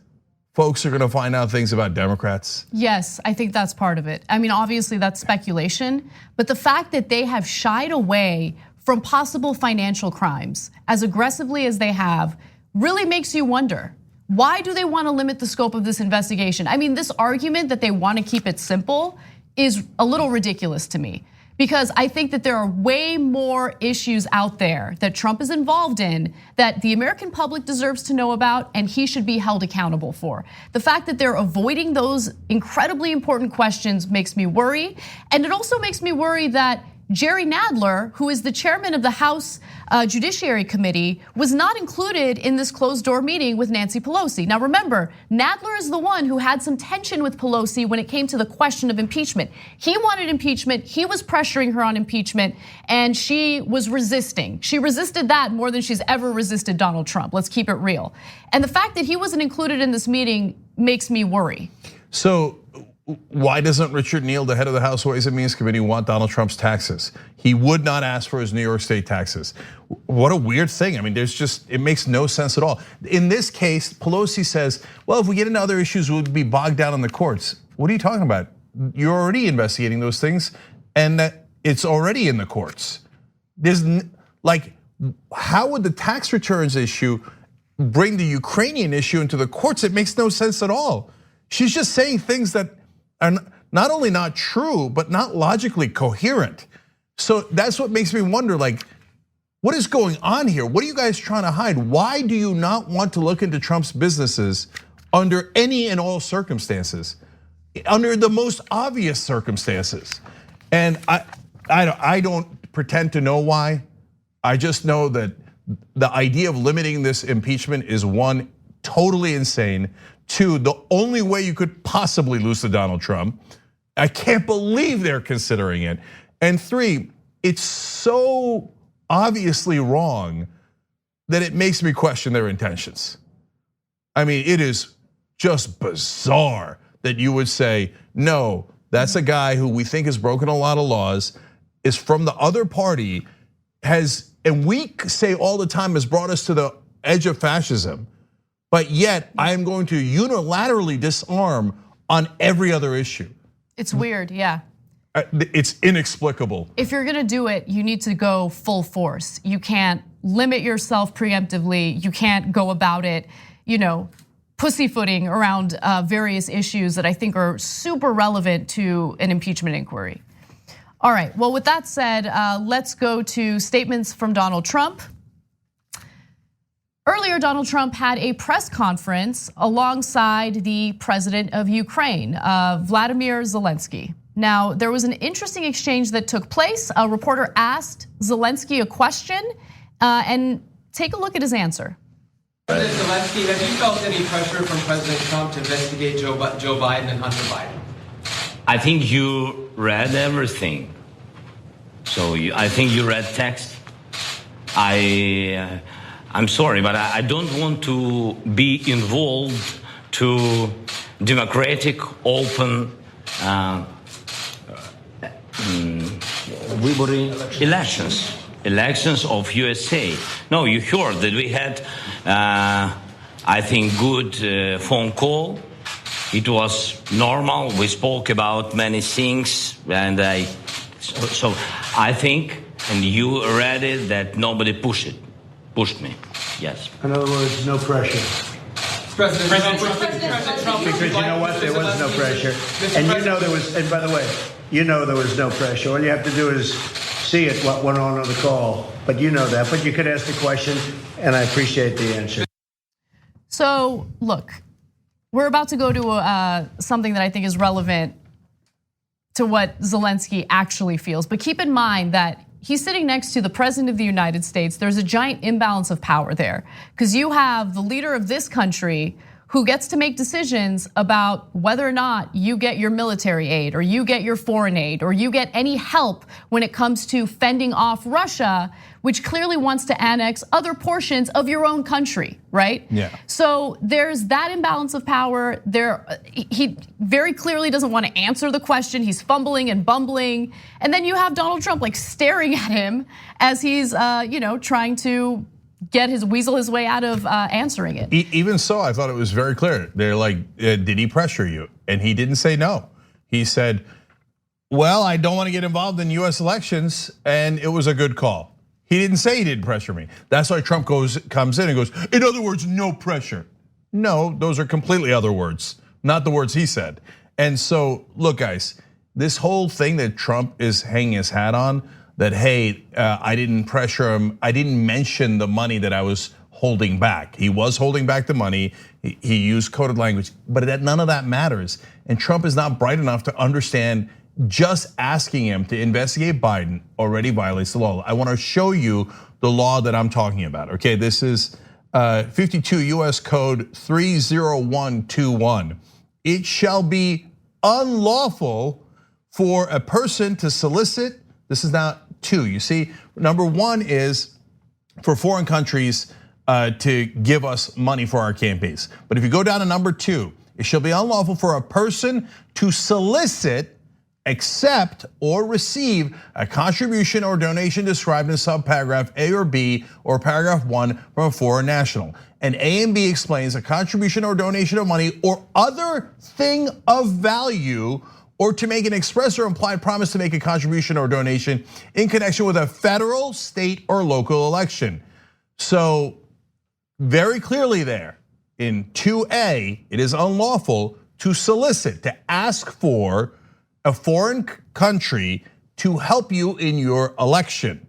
folks are gonna find out things about Democrats? Yes, I think that's part of it. I mean, obviously that's speculation, but the fact that they have shied away from possible financial crimes as aggressively as they have really makes you wonder, why do they wanna limit the scope of this investigation? I mean, this argument that they wanna keep it simple is a little ridiculous to me, because I think that there are way more issues out there that Trump is involved in that the American public deserves to know about and he should be held accountable for. The fact that they're avoiding those incredibly important questions makes me worry. And it also makes me worry that Jerry Nadler, who is the chairman of the House Judiciary Committee, was not included in this closed door meeting with Nancy Pelosi. Now remember, Nadler is the one who had some tension with Pelosi when it came to the question of impeachment. He wanted impeachment, he was pressuring her on impeachment, and she was resisting. She resisted that more than she's ever resisted Donald Trump, let's keep it real. And the fact that he wasn't included in this meeting makes me worry. So why doesn't Richard Neal, the head of the House Ways and Means Committee, want Donald Trump's taxes? He would not ask for his New York State taxes. What a weird thing. I mean, it makes no sense at all. In this case, Pelosi says, well, if we get into other issues, we'll be bogged down in the courts. What are you talking about? You're already investigating those things, and it's already in the courts. How would the tax returns issue bring the Ukrainian issue into the courts? It makes no sense at all. She's just saying things that are not only not true, but not logically coherent. So that's what makes me wonder, what is going on here? What are you guys trying to hide? Why do you not want to look into Trump's businesses under any and all circumstances? Under the most obvious circumstances. And I don't pretend to know why. I just know that the idea of limiting this impeachment is, one, totally insane. Two, the only way you could possibly lose to Donald Trump. I can't believe they're considering it. And three, it's so obviously wrong that it makes me question their intentions. I mean, it is just bizarre that you would say, no, that's a guy who we think has broken a lot of laws, is from the other party, and we say all the time, has brought us to the edge of fascism. But yet, I am going to unilaterally disarm on every other issue. It's weird, yeah. It's inexplicable. If you're gonna do it, you need to go full force. You can't limit yourself preemptively. You can't go about it, pussyfooting around various issues that I think are super relevant to an impeachment inquiry. All right, well, with that said, let's go to statements from Donald Trump. Earlier, Donald Trump had a press conference alongside the president of Ukraine, Vladimir Zelensky. Now, there was an interesting exchange that took place. A reporter asked Zelensky a question, and take a look at his answer. President Zelensky, have you felt any pressure from President Trump to investigate Joe Biden and Hunter Biden? I think you read everything. So I think you read text. I'm sorry, but I don't want to be involved to democratic, open elections of USA. No, you heard that we had, I think, good phone call. It was normal. We spoke about many things, and so I think, and you read it, that nobody pushed me. Yes. In other words, no pressure. President Trump. Because you know what? There was no pressure. And you know there was, and by the way, you know there was no pressure. All you have to do is see it, what went on the call. But you know that. But you could ask the question, and I appreciate the answer. So, look, we're about to go to something that I think is relevant to what Zelensky actually feels. But keep in mind that he's sitting next to the president of the United States. There's a giant imbalance of power there, because you have the leader of this country who gets to make decisions about whether or not you get your military aid, or you get your foreign aid, or you get any help when it comes to fending off Russia, which clearly wants to annex other portions of your own country, right? Yeah. So there's that imbalance of power. He very clearly doesn't want to answer the question. He's fumbling and bumbling. And then you have Donald Trump staring at him as he's trying to weasel his way out of answering it. Even so, I thought it was very clear. They're like, did he pressure you? And he didn't say no. He said, well, I don't want to get involved in US elections, and it was a good call. He didn't say he didn't pressure me. That's why Trump comes in and goes, in other words, no pressure. No, those are completely other words, not the words he said. And so, look, guys, this whole thing that Trump is hanging his hat on, that, hey, I didn't pressure him, I didn't mention the money that I was holding back. He was holding back the money, he used coded language, but none of that matters. And Trump is not bright enough to understand just asking him to investigate Biden already violates the law. I want to show you the law that I'm talking about, okay? This is 52 US Code 30121. It shall be unlawful for a person to solicit, this is now two, you see? Number one is for foreign countries to give us money for our campaigns. But if you go down to number two, it shall be unlawful for a person to solicit, accept, or receive a contribution or donation described in subparagraph A or B or paragraph 1 from a foreign national. And A and B explains a contribution or donation of money or other thing of value, or to make an express or implied promise to make a contribution or donation in connection with a federal, state, or local election. So very clearly there in 2A, it is unlawful to solicit, to ask for a foreign country to help you in your election,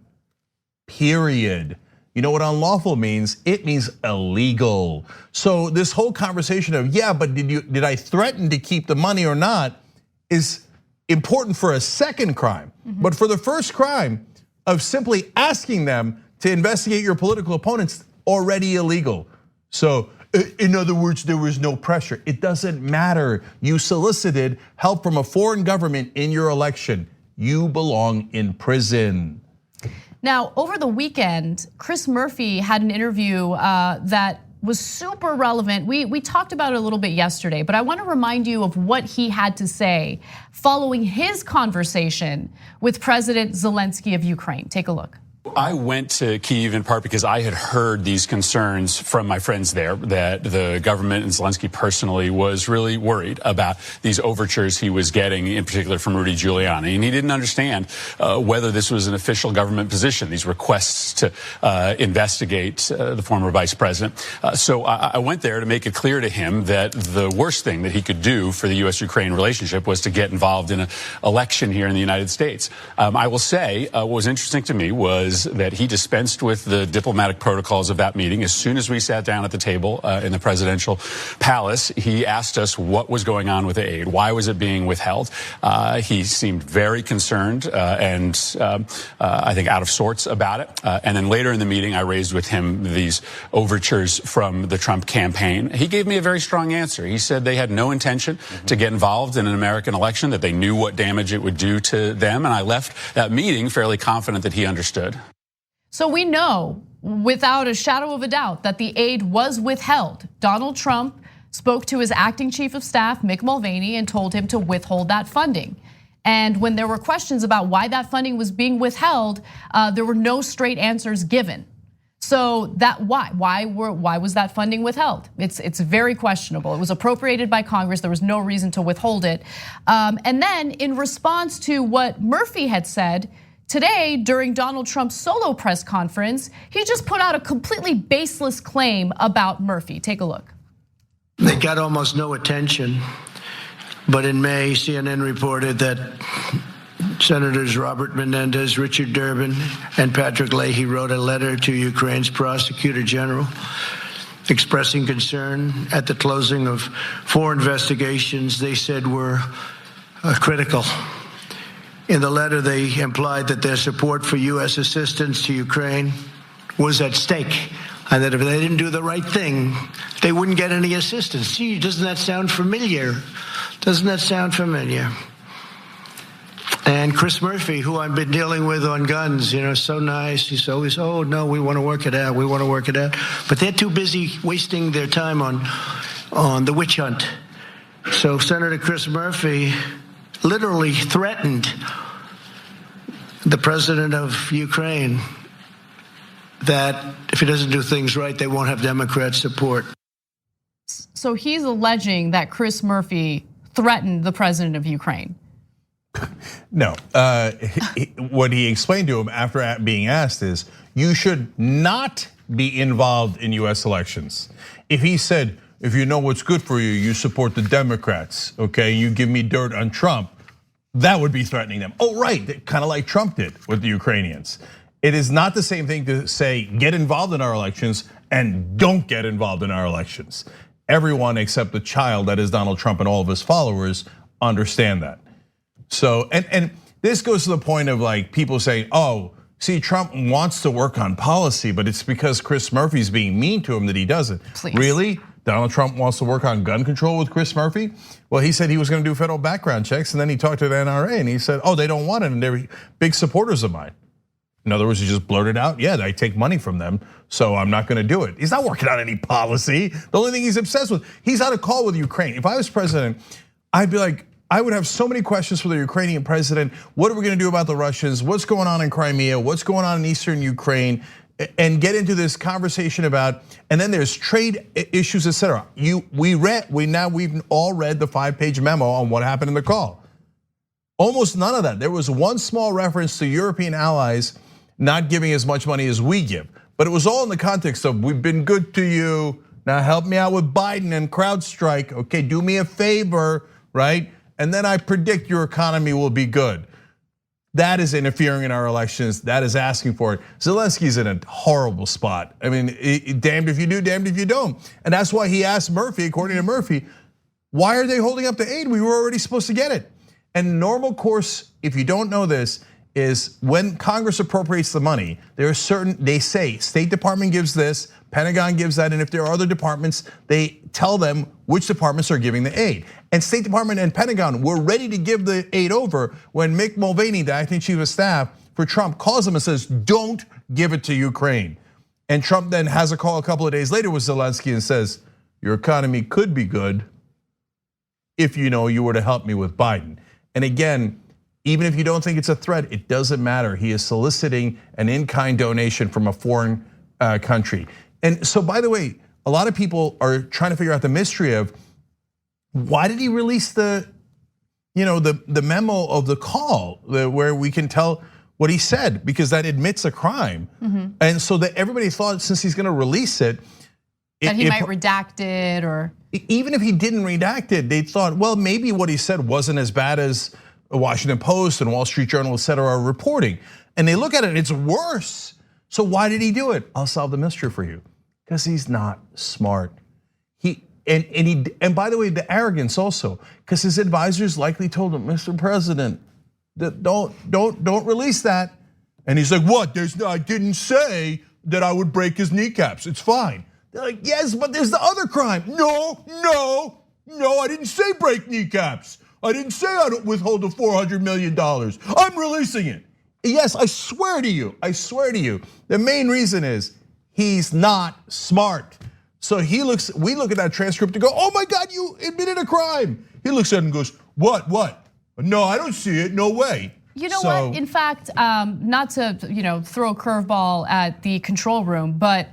period. You know what unlawful means? It means illegal. So this whole conversation of, yeah, but did I threaten to keep the money or not, is important for a second crime. But for the first crime of simply asking them to investigate your political opponents, already illegal. So in other words, there was no pressure. It doesn't matter. You solicited help from a foreign government in your election. You belong in prison. Now, over the weekend, Chris Murphy had an interview that was super relevant. We talked about it a little bit yesterday, but I want to remind you of what he had to say following his conversation with President Zelensky of Ukraine. Take a look. I went to Kyiv in part because I had heard these concerns from my friends there that the government and Zelensky personally was really worried about these overtures he was getting, in particular from Rudy Giuliani. And he didn't understand whether this was an official government position, these requests to investigate the former vice president. So I went there to make it clear to him that the worst thing that he could do for the U.S.-Ukraine relationship was to get involved in an election here in the United States. I will say what was interesting to me was that he dispensed with the diplomatic protocols of that meeting. As soon as we sat down at the table in the presidential palace, he asked us what was going on with the aid. Why was it being withheld? He seemed very concerned and I think out of sorts about it. And then later in the meeting, I raised with him these overtures from the Trump campaign. He gave me a very strong answer. He said they had no intention to get involved in an American election, that they knew what damage it would do to them. And I left that meeting fairly confident that he understood. So we know without a shadow of a doubt that the aid was withheld. Donald Trump spoke to his acting chief of staff, Mick Mulvaney, and told him to withhold that funding. And when there were questions about why that funding was being withheld, there were no straight answers given. So that why was that funding withheld? It's very questionable. It was appropriated by Congress. There was no reason to withhold it. And then in response to what Murphy had said, today, during Donald Trump's solo press conference, he just put out a completely baseless claim about Murphy. Take a look. They got almost no attention, but in May, CNN reported that Senators Robert Menendez, Richard Durbin, and Patrick Leahy wrote a letter to Ukraine's prosecutor general expressing concern at the closing of 4 investigations they said were critical. In the letter, they implied that their support for U.S. assistance to Ukraine was at stake, and that if they didn't do the right thing, they wouldn't get any assistance. Gee, doesn't that sound familiar? Doesn't that sound familiar? And Chris Murphy, who I've been dealing with on guns, so nice. He's always, oh, no, we want to work it out. We want to work it out. But they're too busy wasting their time on the witch hunt. So Senator Chris Murphy literally threatened the president of Ukraine that if he doesn't do things right, they won't have Democrat support. So he's alleging that Chris Murphy threatened the president of Ukraine. No, what he explained to him after being asked is, you should not be involved in US elections. If he said, if you know what's good for you, you support the Democrats, okay? You give me dirt on Trump, that would be threatening them. Oh, right, kind of like Trump did with the Ukrainians. It is not the same thing to say, get involved in our elections and don't get involved in our elections. Everyone except the child that is Donald Trump and all of his followers understand that. So, and this goes to the point of like people saying, oh, see, Trump wants to work on policy, but it's because Chris Murphy's being mean to him that he doesn't. Please. Really? Donald Trump wants to work on gun control with Chris Murphy? Well, he said he was gonna do federal background checks, and then he talked to the NRA and he said, oh, they don't want it, and they're big supporters of mine. In other words, he just blurted out, yeah, I take money from them, so I'm not gonna do it. He's not working on any policy. The only thing he's obsessed with, he's on a call with Ukraine. If I was president, I'd be like, I would have so many questions for the Ukrainian president. What are we gonna do about the Russians? What's going on in Crimea? What's going on in Eastern Ukraine? And get into this conversation about, and then there's trade issues, etc. We've all read the 5-page memo on what happened in the call. Almost none of that. There was one small reference to European allies not giving as much money as we give. But it was all in the context of, we've been good to you, now help me out with Biden and CrowdStrike, okay, do me a favor, right? And then I predict your economy will be good. That is interfering in our elections, that is asking for it. Zelensky's in a horrible spot. I mean, damned if you do, damned if you don't. And that's why he asked Murphy, according to Murphy, why are they holding up the aid? We were already supposed to get it. And normal course, if you don't know this, is when Congress appropriates the money, there are certain, they say, State Department gives this, Pentagon gives that, and if there are other departments, they tell them which departments are giving the aid. And State Department and Pentagon were ready to give the aid over when Mick Mulvaney, the acting chief of staff for Trump, calls them and says, don't give it to Ukraine. And Trump then has a call a couple of days later with Zelensky and says, your economy could be good if you were to help me with Biden. And again, even if you don't think it's a threat, it doesn't matter. He is soliciting an in-kind donation from a foreign country. And so, by the way, a lot of people are trying to figure out the mystery of why did he release the memo of the call where we can tell what he said, because that admits a crime. And so that everybody thought, since he's gonna release it, that he might redact it, or even if he didn't redact it, they thought, well, maybe what he said wasn't as bad as the Washington Post and Wall Street Journal, et cetera, are reporting. And they look at it and it's worse. So why did he do it? I'll solve the mystery for you. Because he's not smart. And by the way, the arrogance also, because his advisors likely told him, Mr. President, don't release that. And he's like, what? I didn't say that I would break his kneecaps. It's fine. They're like, yes, but there's the other crime. No, I didn't say break kneecaps. I didn't say I'd withhold the $400 million. I'm releasing it. Yes, I swear to you. The main reason is he's not smart. So we look at that transcript and go, oh my God, you admitted a crime. He looks at it and goes, what? No, I don't see it, no way. You know what, in fact, not to throw a curveball at the control room, but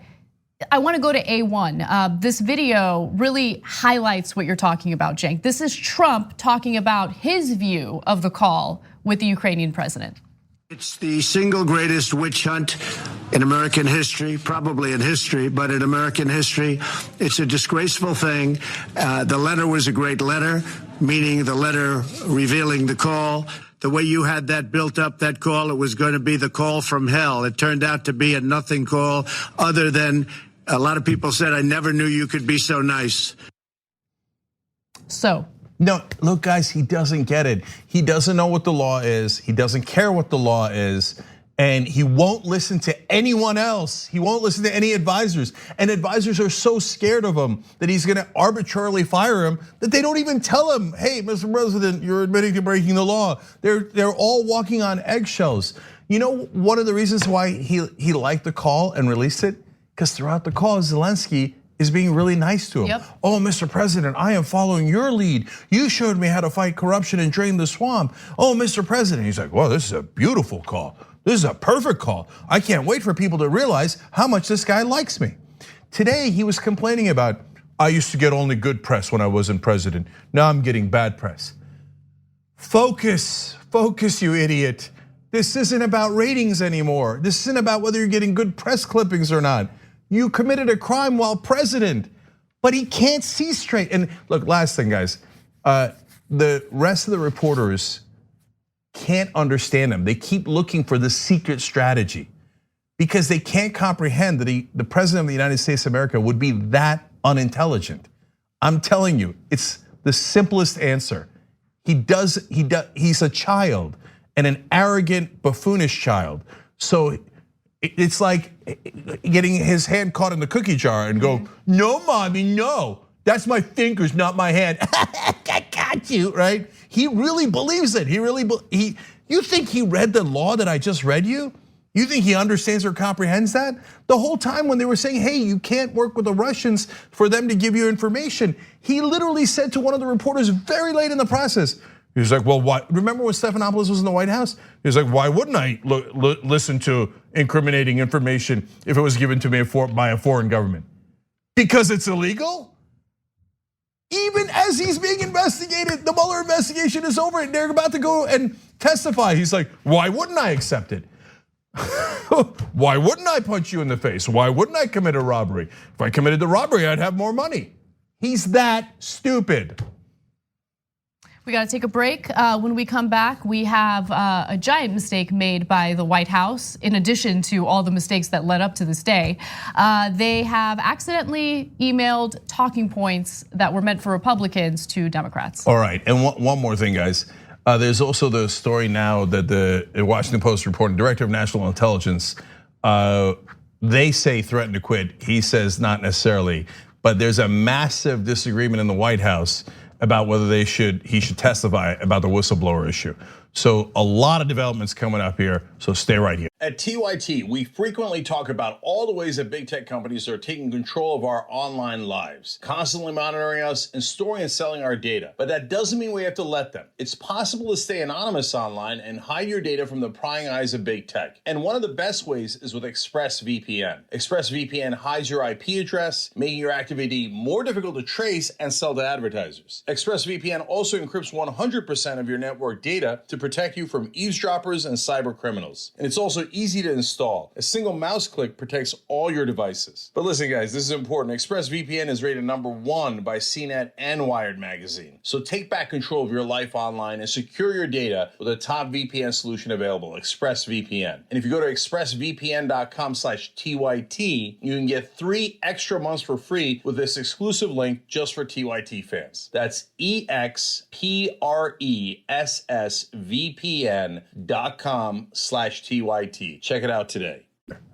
I want to go to A1. This video really highlights what you're talking about, Cenk. This is Trump talking about his view of the call with the Ukrainian president. It's the single greatest witch hunt in American history, probably in history, but in American history. It's a disgraceful thing. The letter was a great letter, meaning the letter revealing the call. The way you had that built up, that call, it was going to be the call from hell. It turned out to be a nothing call, other than a lot of people said, I never knew you could be so nice. So. No, look, guys, he doesn't get it. He doesn't know what the law is. He doesn't care what the law is. And he won't listen to anyone else. He won't listen to any advisors. And advisors are so scared of him that he's gonna arbitrarily fire him that they don't even tell him, hey, Mr. President, you're admitting to breaking the law. They're all walking on eggshells. You know, one of the reasons why he liked the call and released it? Because throughout the call, Zelensky is being really nice to him. Yep. Oh, Mr. President, I am following your lead. You showed me how to fight corruption and drain the swamp. Oh, Mr. President. He's like, well, this is a beautiful call. This is a perfect call. I can't wait for people to realize how much this guy likes me. Today, he was complaining about, I used to get only good press when I wasn't president. Now I'm getting bad press. Focus, you idiot. This isn't about ratings anymore. This isn't about whether you're getting good press clippings or not. You committed a crime while president, but he can't see straight. And look, last thing, guys, the rest of the reporters can't understand him. They keep looking for the secret strategy because they can't comprehend that the president of the United States of America would be that unintelligent. I'm telling you, it's the simplest answer. He's a child, and an arrogant, buffoonish child. So it's like getting his hand caught in the cookie jar and go, no, mommy, no. That's my fingers, not my hand. I got you, right? He really believes it. You think he read the law that I just read you? You think he understands or comprehends that? The whole time when they were saying, hey, you can't work with the Russians for them to give you information, he literally said to one of the reporters very late in the process, he was like, well, why? Remember when Stephanopoulos was in the White House? He was like, why wouldn't I listen to incriminating information if it was given to me by a foreign government? Because it's illegal? Even as he's being investigated, the Mueller investigation is over and they're about to go and testify. He's like, why wouldn't I accept it? Why wouldn't I punch you in the face? Why wouldn't I commit a robbery? If I committed the robbery, I'd have more money. He's that stupid. We got to take a break. When we come back, we have a giant mistake made by the White House, in addition to all the mistakes that led up to this day. They have accidentally emailed talking points that were meant for Republicans to Democrats. All right, and one more thing, guys. There's also the story now that the Washington Post reporting, Director of National Intelligence, they say threatened to quit. He says not necessarily, but there's a massive disagreement in the White House about whether he should testify about the whistleblower issue. So a lot of developments coming up here, so stay right here. At TYT, we frequently talk about all the ways that big tech companies are taking control of our online lives, constantly monitoring us and storing and selling our data. But that doesn't mean we have to let them. It's possible to stay anonymous online and hide your data from the prying eyes of big tech. And one of the best ways is with ExpressVPN. ExpressVPN hides your IP address, making your activity more difficult to trace and sell to advertisers. ExpressVPN also encrypts 100% of your network data to protect you from eavesdroppers and cyber criminals. And it's also easy to install. A single mouse click protects all your devices. But listen, guys, this is important. ExpressVPN is rated #1 by CNET and Wired magazine. So take back control of your life online and secure your data with a top VPN solution available, ExpressVPN. And if you go to expressvpn.com/TYT, you can get 3 extra months for free with this exclusive link just for TYT fans. That's expressvpn.com/TYT. Check it out today.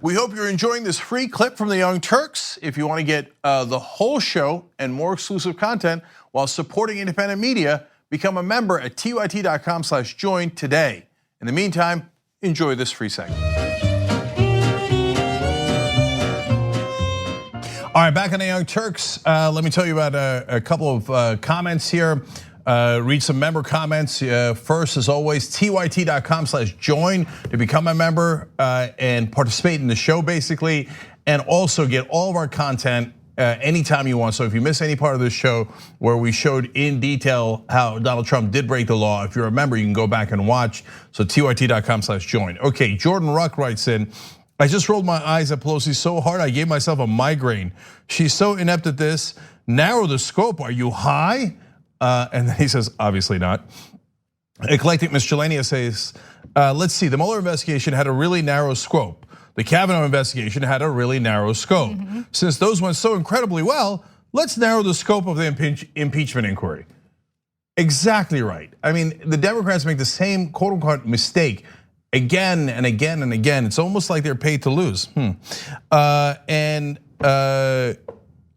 We hope you're enjoying this free clip from the Young Turks. If you want to get the whole show and more exclusive content while supporting independent media, become a member at tyt.com/join today. In the meantime, enjoy this free segment. All right, back on the Young Turks. Let me tell you about a couple of comments here. Read some member comments. First, as always, tyt.com/join to become a member and participate in the show, basically, and also get all of our content anytime you want. So if you miss any part of this show where we showed in detail how Donald Trump did break the law, if you're a member, you can go back and watch. So tyt.com/join. Okay, Jordan Ruck writes in, I just rolled my eyes at Pelosi so hard I gave myself a migraine. She's so inept at this. Narrow the scope, are you high? And then he says, obviously not. Eclectic Miscellanea says, let's see, the Mueller investigation had a really narrow scope. The Kavanaugh investigation had a really narrow scope. Since those went so incredibly well, let's narrow the scope of the impeachment inquiry. Exactly right. I mean, the Democrats make the same quote unquote mistake again and again and again. It's almost like they're paid to lose.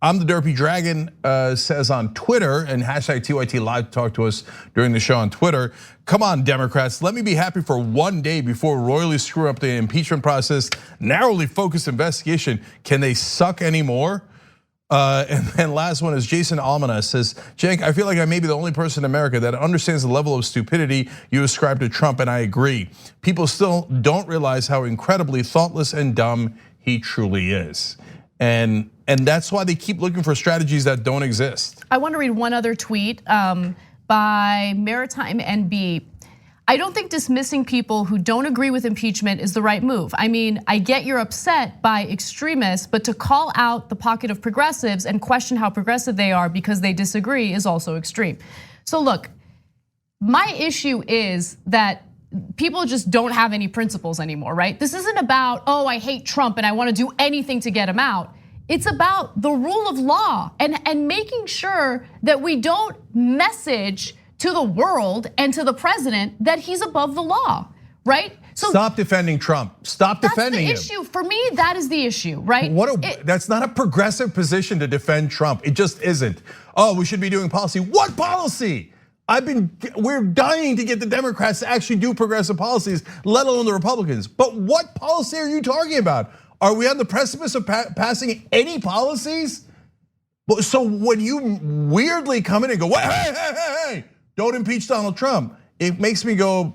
I'm the Derpy Dragon says on Twitter, and hashtag TYT Live talk to us during the show on Twitter. Come on, Democrats, let me be happy for one day before royally screw up the impeachment process. Narrowly focused investigation. Can they suck anymore? And then last one is Jason Almana says, Cenk, I feel like I may be the only person in America that understands the level of stupidity you ascribe to Trump, and I agree. People still don't realize how incredibly thoughtless and dumb he truly is. And that's why they keep looking for strategies that don't exist. I want to read one other tweet by Maritime NB. I don't think dismissing people who don't agree with impeachment is the right move. I mean, I get you're upset by extremists, but to call out the pocket of progressives and question how progressive they are because they disagree is also extreme. So look, my issue is that people just don't have any principles anymore, right? This isn't about, oh, I hate Trump and I want to do anything to get him out. It's about the rule of law and making sure that we don't message to the world and to the president that he's above the law, right? So stop defending Trump. Stop defending him. That's the issue. For me, that is the issue, right? That's not a progressive position to defend Trump. It just isn't. Oh, we should be doing policy. What policy? we're dying to get the Democrats to actually do progressive policies, let alone the Republicans. But what policy are you talking about? Are we on the precipice of passing any policies? So when you weirdly come in and go, hey, don't impeach Donald Trump, it makes me go,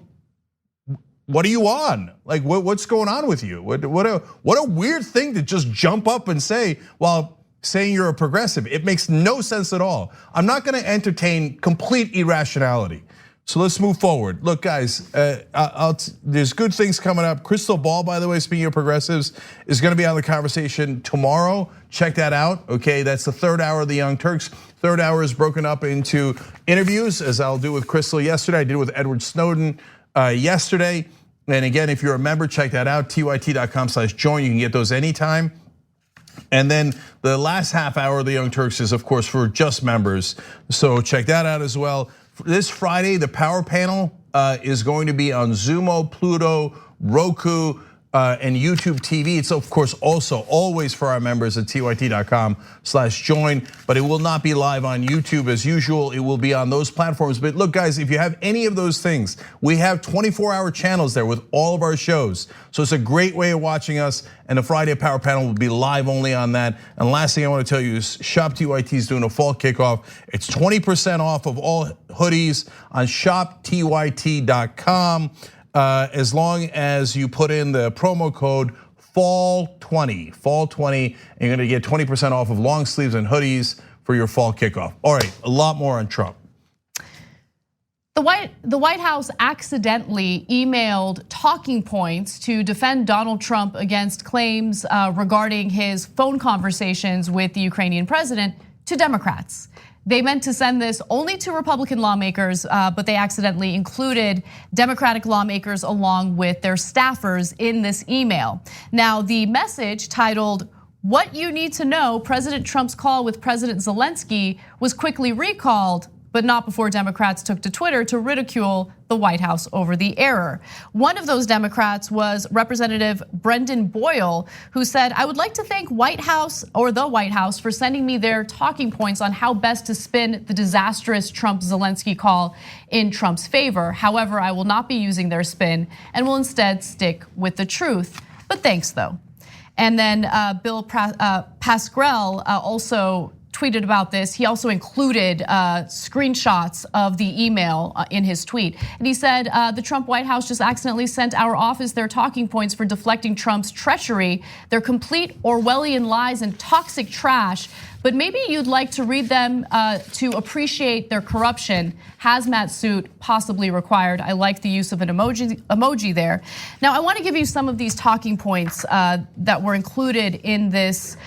what are you on? Like, what's going on with you? What a weird thing to just jump up and say while saying you're a progressive. It makes no sense at all. I'm not gonna entertain complete irrationality. So let's move forward. Look, guys, there's good things coming up. Crystal Ball, by the way, speaking of progressives, is gonna be on the conversation tomorrow. Check that out, okay? That's the third hour of the Young Turks. Third hour is broken up into interviews, as I'll do with Crystal yesterday. I did with Edward Snowden yesterday. And again, if you're a member, check that out, tyt.com/join. You can get those anytime. And then the last half hour of the Young Turks is, of course, for just members. So check that out as well. This Friday, the Power Panel is going to be on Zumo, Pluto, Roku, and YouTube TV. It's of course also always for our members at tyt.com/join, but it will not be live on YouTube as usual. It will be on those platforms. But look, guys, if you have any of those things, we have 24-hour channels there with all of our shows. So it's a great way of watching us. And the Friday Power Panel will be live only on that. And last thing I want to tell you is Shop TYT is doing a fall kickoff. It's 20% off of all hoodies on shoptyt.com. As long as you put in the promo code fall20, and you're gonna get 20% off of long sleeves and hoodies for your fall kickoff. All right, a lot more on Trump. The White House accidentally emailed talking points to defend Donald Trump against claims regarding his phone conversations with the Ukrainian president to Democrats. They meant to send this only to Republican lawmakers, but they accidentally included Democratic lawmakers along with their staffers in this email. Now, the message titled, "What You Need to Know, President Trump's Call with President Zelensky," was quickly recalled, but not before Democrats took to Twitter to ridicule the White House over the error. One of those Democrats was Representative Brendan Boyle, who said, "I would like to thank the White House for sending me their talking points on how best to spin the disastrous Trump-Zelensky call in Trump's favor. However, I will not be using their spin and will instead stick with the truth. But thanks though." And then Bill Pascrell also tweeted about this. He also included screenshots of the email in his tweet. And he said, the Trump White House just accidentally sent our office their talking points for deflecting Trump's treachery, their complete Orwellian lies and toxic trash. But maybe you'd like to read them to appreciate their corruption. Hazmat suit possibly required. I like the use of an emoji there. Now, I want to give you some of these talking points that were included in this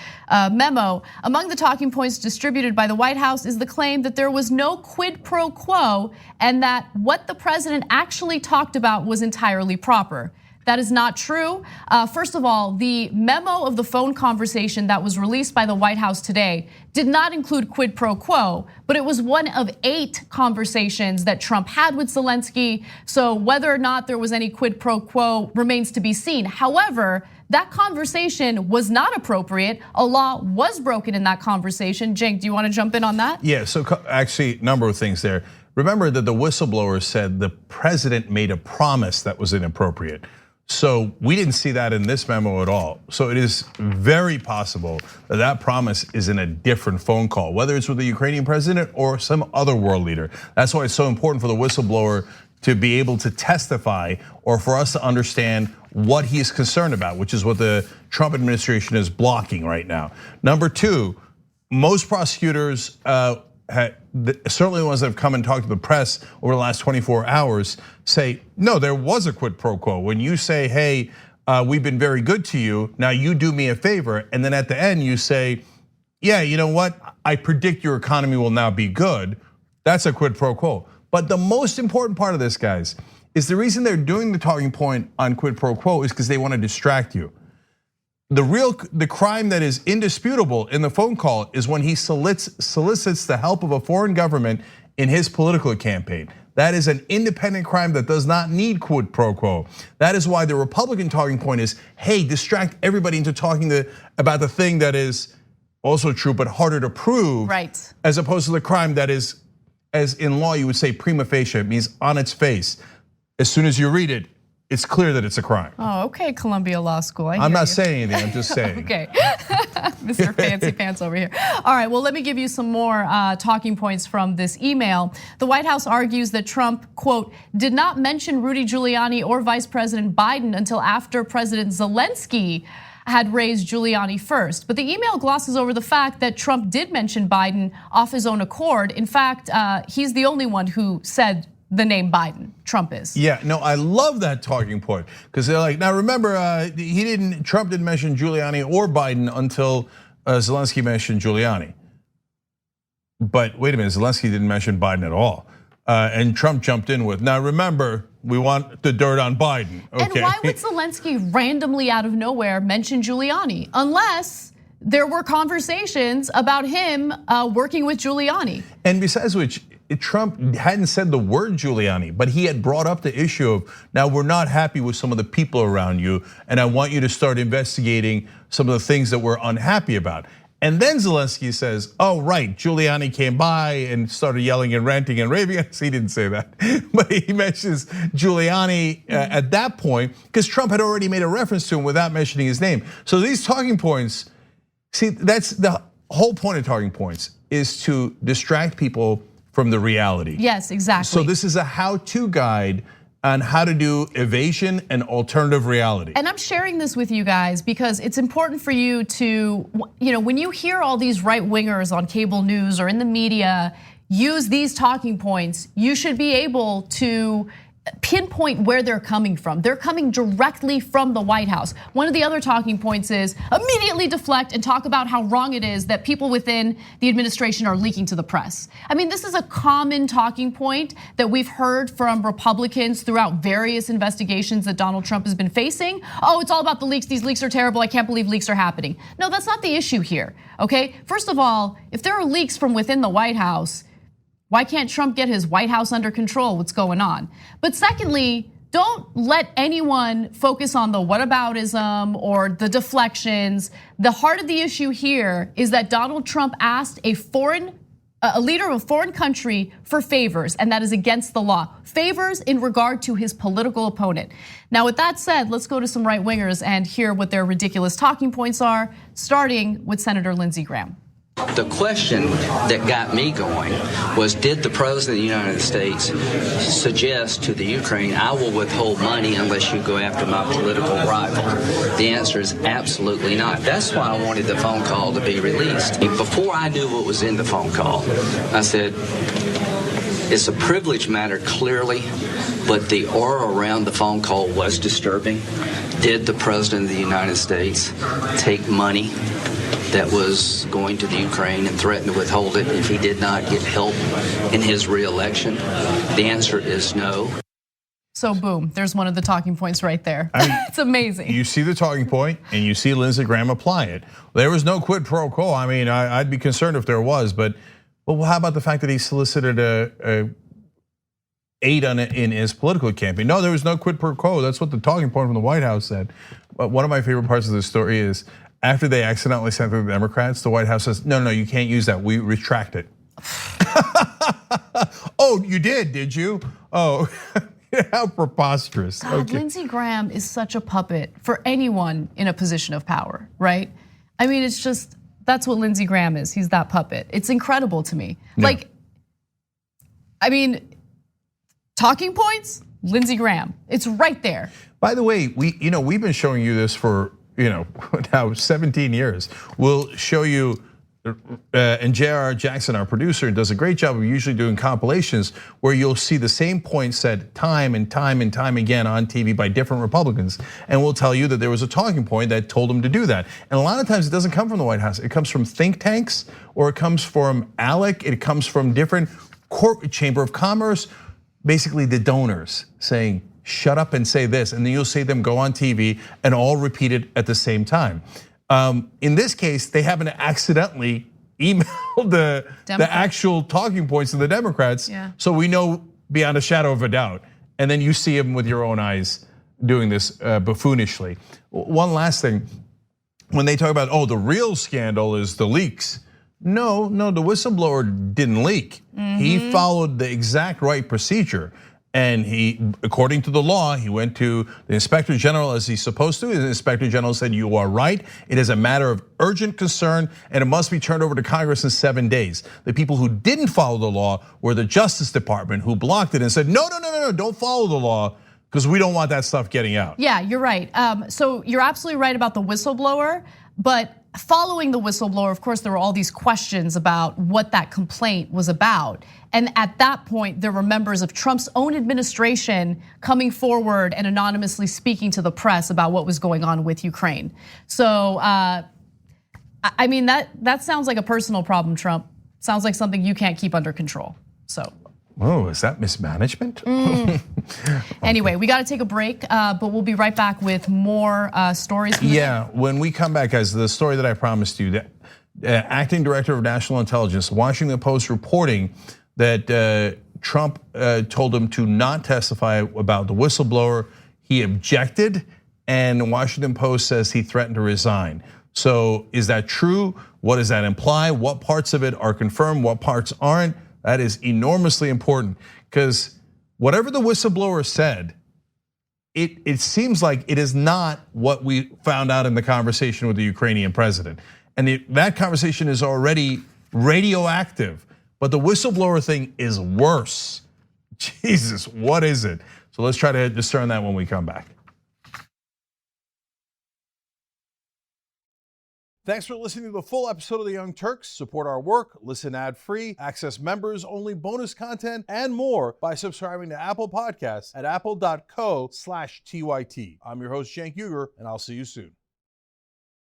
memo. Among the talking points distributed by the White House is the claim that there was no quid pro quo and that what the president actually talked about was entirely proper. That is not true. First of all, the memo of the phone conversation that was released by the White House today did not include quid pro quo, but it was one of 8 conversations that Trump had with Zelensky. So whether or not there was any quid pro quo remains to be seen. However, that conversation was not appropriate. A law was broken in that conversation. Cenk, do you want to jump in on that? Yeah, so actually a number of things there. Remember that the whistleblower said the president made a promise that was inappropriate. So we didn't see that in this memo at all. So it is very possible that that promise is in a different phone call, whether it's with the Ukrainian president or some other world leader. That's why it's so important for the whistleblower to be able to testify or for us to understand what he is concerned about, which is what the Trump administration is blocking right now. Number 2, most prosecutors, certainly the ones that have come and talked to the press over the last 24 hours, say, no, there was a quid pro quo. When you say, hey, we've been very good to you, now you do me a favor, and then at the end you say, yeah, you know what, I predict your economy will now be good, that's a quid pro quo. But the most important part of this, guys, is the reason they're doing the talking point on quid pro quo is because they want to distract you. The crime that is indisputable in the phone call is when he solicits the help of a foreign government in his political campaign. That is an independent crime that does not need quid pro quo. That is why the Republican talking point is, hey, distract everybody into talking about the thing that is also true but harder to prove, right? As opposed to the crime that is as in law you would say prima facie. It means on its face. As soon as you read it, it's clear that it's a crime. Oh, okay, Columbia Law School. I'm not saying anything, I'm just saying. Okay, Mr. Fancy Pants over here. All right, well, let me give you some more talking points from this email. The White House argues that Trump, quote, did not mention Rudy Giuliani or Vice President Biden until after President Zelensky had raised Giuliani first. But the email glosses over the fact that Trump did mention Biden off his own accord. In fact, he's the only one who said the name Biden. Trump is. Yeah, no, I love that talking point because they're like, now remember, Trump didn't mention Giuliani or Biden until Zelensky mentioned Giuliani. But wait a minute, Zelensky didn't mention Biden at all. And Trump jumped in with, now remember, we want the dirt on Biden. Okay. And why would Zelensky randomly out of nowhere mention Giuliani? Unless there were conversations about him working with Giuliani. And besides which, Trump hadn't said the word Giuliani, but he had brought up the issue of, now we're not happy with some of the people around you, and I want you to start investigating some of the things that we're unhappy about. And then Zelensky says, oh right, Giuliani came by and started yelling and ranting and raving. He didn't say that, but he mentions Giuliani at that point, because Trump had already made a reference to him without mentioning his name. So these talking points, see, that's the whole point of talking points, is to distract people from the reality. Yes, exactly. So this is a how-to guide on how to do evasion and alternative reality. And I'm sharing this with you guys because it's important for you to, when you hear all these right-wingers on cable news or in the media use these talking points, you should be able to pinpoint where they're coming from. They're coming directly from the White House. One of the other talking points is immediately deflect and talk about how wrong it is that people within the administration are leaking to the press. I mean, this is a common talking point that we've heard from Republicans throughout various investigations that Donald Trump has been facing. Oh, it's all about the leaks. These leaks are terrible. I can't believe leaks are happening. No, that's not the issue here, okay? First of all, if there are leaks from within the White House, why can't Trump get his White House under control? What's going on? But secondly, don't let anyone focus on the whataboutism or the deflections. The heart of the issue here is that Donald Trump asked a leader of a foreign country for favors, and that is against the law. Favors in regard to his political opponent. Now, with that said, let's go to some right wingers and hear what their ridiculous talking points are, starting with Senator Lindsey Graham. The question that got me going was, did the President of the United States suggest to the Ukraine, I will withhold money unless you go after my political rival? The answer is absolutely not. That's why I wanted the phone call to be released. Before I knew what was in the phone call, I said, it's a privilege matter, clearly, but the aura around the phone call was disturbing. Did the President of the United States take money that was going to the Ukraine and threaten to withhold it if he did not get help in his re-election? The answer is no. So boom, there's one of the talking points right there. It's amazing. You see the talking point and you see Lindsey Graham apply it. There was no quid pro quo. I mean, I'd be concerned if there was, but how about the fact that he solicited a aid on it in his political campaign? No, there was no quid pro quo. That's what the talking point from the White House said. But one of my favorite parts of the story is, after they accidentally sent it to the Democrats, the White House says, no, you can't use that, we retract it. Oh, you did you? Oh, how preposterous. God, Okay. Lindsey Graham is such a puppet for anyone in a position of power, right? I mean, it's just, that's what Lindsey Graham is, he's that puppet. It's incredible to me. Yeah. Like, I mean, talking points, Lindsey Graham, it's right there. By the way, we've been showing you this for now 17 years. We'll show you, and J.R. Jackson, our producer, does a great job of usually doing compilations where you'll see the same point said time and time and time again on TV by different Republicans. And we'll tell you that there was a talking point that told them to do that. And a lot of times it doesn't come from the White House. It comes from think tanks, or it comes from ALEC, it comes from different Chamber of Commerce, basically the donors saying, shut up and say this, and then you'll see them go on TV and all repeat it at the same time. In this case, they happen to accidentally email the actual talking points to the Democrats, so we know beyond a shadow of a doubt. And then you see them with your own eyes doing this buffoonishly. One last thing, when they talk about, the real scandal is the leaks. No, the whistleblower didn't leak. He followed the exact right procedure. And he, according to the law, he went to the Inspector General as he's supposed to. The Inspector General said, you are right. It is a matter of urgent concern and it must be turned over to Congress in 7 days. The people who didn't follow the law were the Justice Department, who blocked it and said, no, don't follow the law because we don't want that stuff getting out. Yeah, you're right. So you're absolutely right about the whistleblower, but following the whistleblower, of course, there were all these questions about what that complaint was about. And at that point, there were members of Trump's own administration coming forward and anonymously speaking to the press about what was going on with Ukraine. So, I mean, that sounds like a personal problem, Trump. Sounds like something you can't keep under control, so. Oh, is that mismanagement? Anyway, we got to take a break, but we'll be right back with more stories. Yeah, when we come back, guys, the story that I promised you, that acting director of national intelligence, Washington Post reporting that Trump told him to not testify about the whistleblower. He objected, and Washington Post says he threatened to resign. So is that true? What does that imply? What parts of it are confirmed? What parts aren't? That is enormously important because whatever the whistleblower said, it seems like it is not what we found out in the conversation with the Ukrainian president. And that conversation is already radioactive, but the whistleblower thing is worse. Jesus, what is it? So let's try to discern that when we come back. Thanks for listening to the full episode of The Young Turks. Support our work, listen ad-free, access members-only bonus content, and more by subscribing to Apple Podcasts at apple.co/TYT. I'm your host, Cenk Uygur, and I'll see you soon.